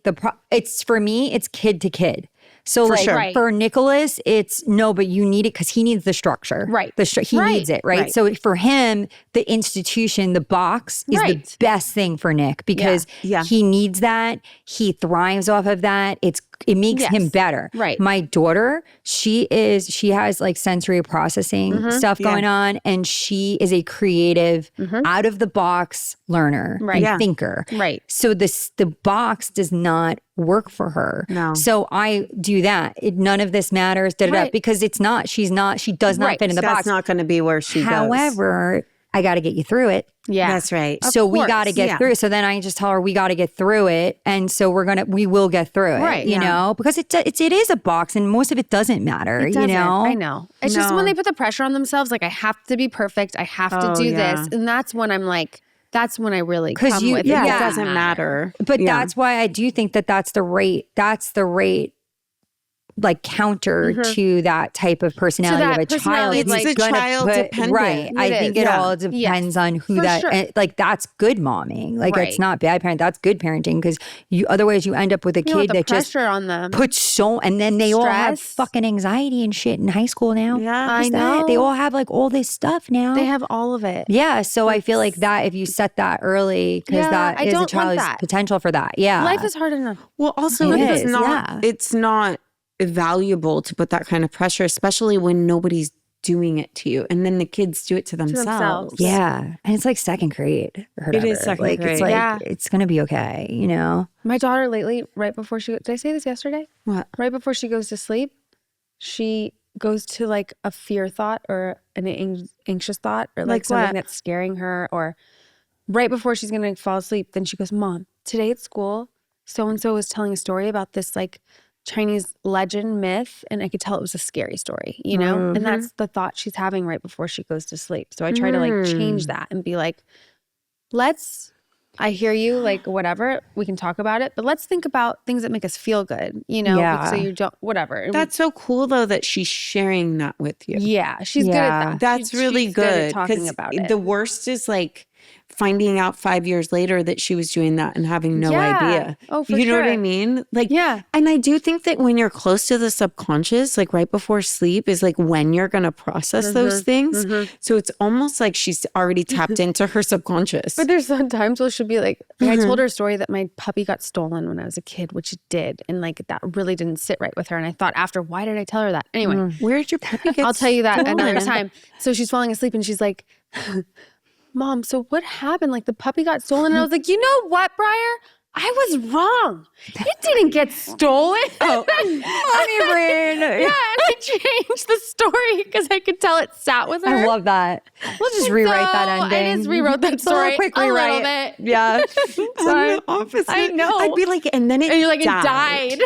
it's for me, it's kid to kid. So like sure. Right. for Nicholas, it's no, but you need it because he needs the structure. Right. He Right. needs it, right? Right. So for him, the institution, the box is Right. the best thing for Nick because Yeah. he needs that. He thrives off of that. It makes him Yes. better. Right. My daughter, she has like sensory processing stuff going on, and she is a creative, out of the box learner Right. and Yeah. thinker. Right. So the box does not work for her. No. So I do that. None of this matters, Right. because she does not Right. fit in the That's box. not going to be where she goes. However, I got to get you through it. Yeah. That's right. So we course. got to get Yeah. through. So then I just tell her we got to get through it, and so we will get through it. Right. You know, because it is a box, and most of it doesn't matter. It you doesn't. know, I know. It's just No. when they put the pressure on themselves, like I have to be perfect. I have to Oh, do yeah. this. And that's when I'm like, that's when I really 'Cause come you- with Yeah, it. it doesn't matter. But Yeah. that's why I do think that's the rate. Like counter to that type of personality that of a child. personality, It's like- It's gonna child dependent. Right. I It think is. it Yeah. all depends on who For that, sure. like that's good momming. Like Right. it's not bad parenting. That's good parenting because otherwise you end up with a You know, kid the that just pressure on them. puts and then they all have Stress. fucking anxiety and shit in high school now. Yeah. I Just that. They know. all have like all this stuff now. They have all of it. Yeah, so I feel like that if you set that early, because Yeah, that I is don't a want child's that. potential for that. Yeah, Life is hard enough. Well, also, It it's is, not. yeah. It's not valuable to put that kind of pressure, especially when nobody's doing it to you, and then the kids do it to themselves. themselves. Yeah, and it's like second grade or whatever. is second like, grade. It's like Yeah. it's gonna be okay, you know. My daughter lately, right before did I say this yesterday? What? Right before she goes to sleep, she goes to like a fear thought or an anxious thought or like Like something what? that's scaring her, or right before she's going to fall asleep. Then she goes, Mom, today at school, so-and-so was telling a story about this like Chinese legend myth. And I could tell it was a scary story, you know? And that's the thought she's having right before she goes to sleep. So I try to like change that and be like, I hear you, like whatever, we can talk about it, but let's think about things that make us feel good, you know? Yeah. So you don't, whatever. And That's so cool, though, that she's sharing that with you. yeah, she's good Yeah. at that. That's really she's good. at talking 'cause about it. The worst is like finding out 5 years later that she was doing that and having no Yeah. idea. Oh, for you know what I sure. mean? Like, Yeah. And I do think that when you're close to the subconscious, like right before sleep is like when you're going to process those things. So it's almost like she's already tapped into her subconscious. But there's sometimes where she'll be like, I told her a story that my puppy got stolen when I was a kid, which it did. And like that really didn't sit right with her. And I thought after, why did I tell her that? Anyway, Where did your puppy get I'll tell you that another stolen? time. So she's falling asleep and she's like, Mom, so what happened? Like the puppy got stolen. And I was like, you know what, Briar? I was wrong. It didn't get stolen. Mommy brain. Yeah, and I changed the story because I could tell it sat with her. I love that. We'll just rewrite that So ending. I just rewrote that It's a little story quick a little rewrite. bit. Yeah. I'm the opposite. I know. I'd be like, and then it And you're like, died.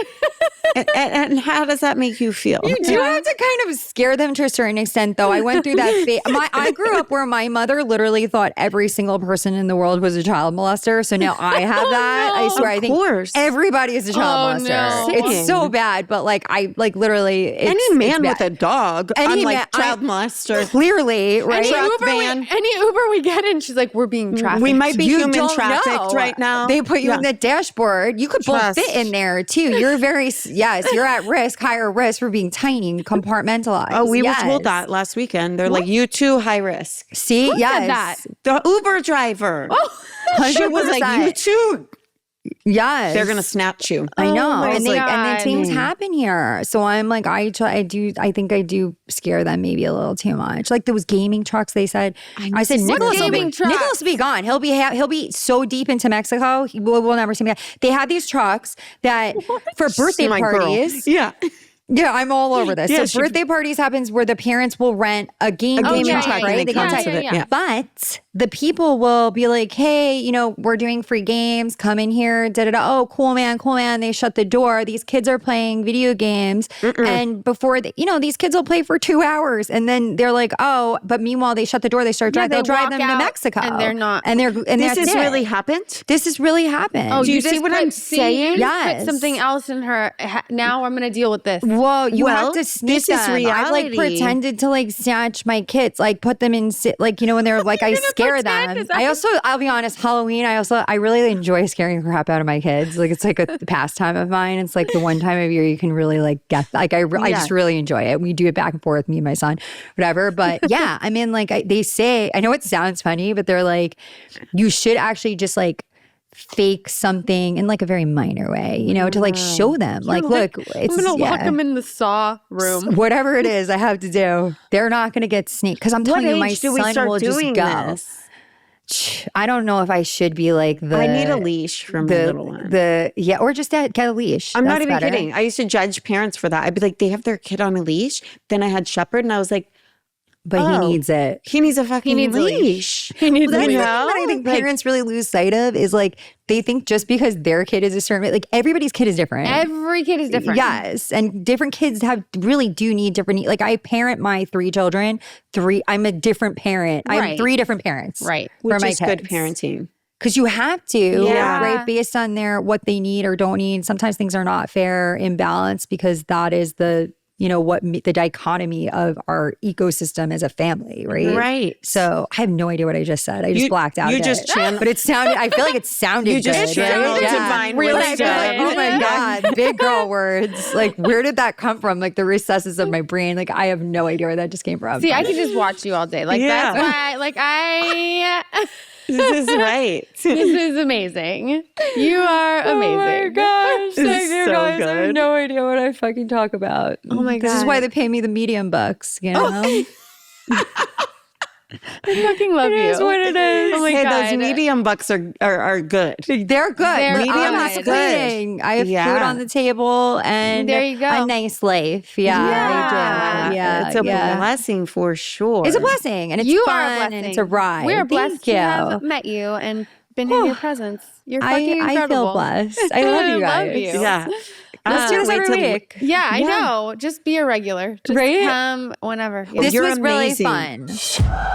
it died. And how does that make you feel? You do have to kind of scare them to a certain extent, though. I went through that phase. I grew up where my mother literally thought every single person in the world was a child molester. So now I have that. no. I swear, I Of think course. everybody is a child Oh, molester. no. It's so bad, but like I like literally Any man it's with a bad. dog, Any I'm like man- child molester. Clearly, right? Any Uber we get in, she's like, we're being trafficked. We might be You human don't trafficked know. right now. They put you Yeah. in the dashboard. You could both Trust. fit in there too. You're yes, you're at risk, higher risk for being tiny, compartmentalized. Oh, we Yes. were told that last weekend. They're like, you too high risk. See, Who said yes. that? The Uber driver. She was like, 100%. you too Yes. They're going to snatch you. I know. my And then God. things happen here. So I'm like, I think I do scare them maybe a little too much. Like those gaming trucks, they said. I said, Nicholas gaming trucks? will be gone. He'll be so deep into Mexico. We'll never see him again. They had these trucks that for birthday My girl. parties. Yeah. Yeah, I'm all over this. Yeah, so birthday parties happens where the parents will rent a gaming truck, truck, right? and it comes with it. Yeah. But the people will be like, hey, you know, we're doing free games. Come in here. Oh, cool, man. They shut the door. These kids are playing video games. And before, these kids will play for 2 hours. And then they're like, oh, but meanwhile, they shut the door. They start driving. they They'll drive walk them to out Mexico. and they're not. And This has really happened? This has really happened. Oh, Do you see just what I'm see, saying? You just Yes. put something else in her. Now I'm going to deal with this. Well, you have Well, to sneak this is them. I've like reality. pretended to like snatch my kids, like put them in, like, you know, when they're like, I scare them. I'll be honest, Halloween, I really enjoy scaring the crap out of my kids. Like, it's like a pastime of mine. It's like the one time of year you can really like get, like, I just really enjoy it. We do it back and forth, me and my son, whatever. But yeah, I mean, like they say, I know it sounds funny, but they're like, you should actually just like fake something in like a very minor way, you know, to like show them like, look, it's I'm going to lock them in the saw room. whatever it is I have to do. They're not going to get sneaked because I'm telling you, my do we son start will just doing go. this? I don't know if I should be like I need a leash for my little one. Or just get a leash. I'm not That's even better. kidding. I used to judge parents for that. I'd be like, they have their kid on a leash. Then I had Shepherd, and I was like, But he needs it. He needs a fucking needs a leash. He needs That's a the thing leash. that I think parents really lose sight of is like they think just because their kid is a certain way, like everybody's kid is different. Every kid is different. Yes, and different kids do need different needs. Like I parent my 3 children. I'm a different parent. I have Right. 3 different parents. Right. For Which my is kids. good parenting. Because you have to, Yeah. right? Based on what they need or don't need. Sometimes things are not fair, imbalanced, because that is the the dichotomy of our ecosystem as a family, right? Right. So I have no idea what I just said. I just blacked out. You a just bit. But it sounded. I feel like it sounded. You just good, channeled right? divine Really But I feel like, good. oh my God, big girl words. Like, where did that come from? Like the recesses of my brain. Like, I have no idea where that just came from. See, I could just watch you all day. Like, Yeah. that's why, This is right. this is amazing. You are amazing. Oh my gosh. This is so guys. I have good. no idea what I fucking talk about. Oh my This is God. why they pay me the medium bucks, you know? I fucking love you. It is what it is. Oh my Hey, God. those medium bucks are good. They're good. They're Medium good. is good. I have Yeah. food on the table and There you go. a nice life. Yeah, I do. Yeah, It's a yeah. blessing for sure. It's a blessing, and it's You fun, are a blessing. and it's a ride. We are Thank blessed you. to have met you and been in your presence. You're fucking I incredible. feel blessed. I love you guys. Love you. Yeah. Let's do this Wait every till- week. Yeah, I know. Just be a regular. Just Right? come whenever. Yeah. This You're was really amazing. fun.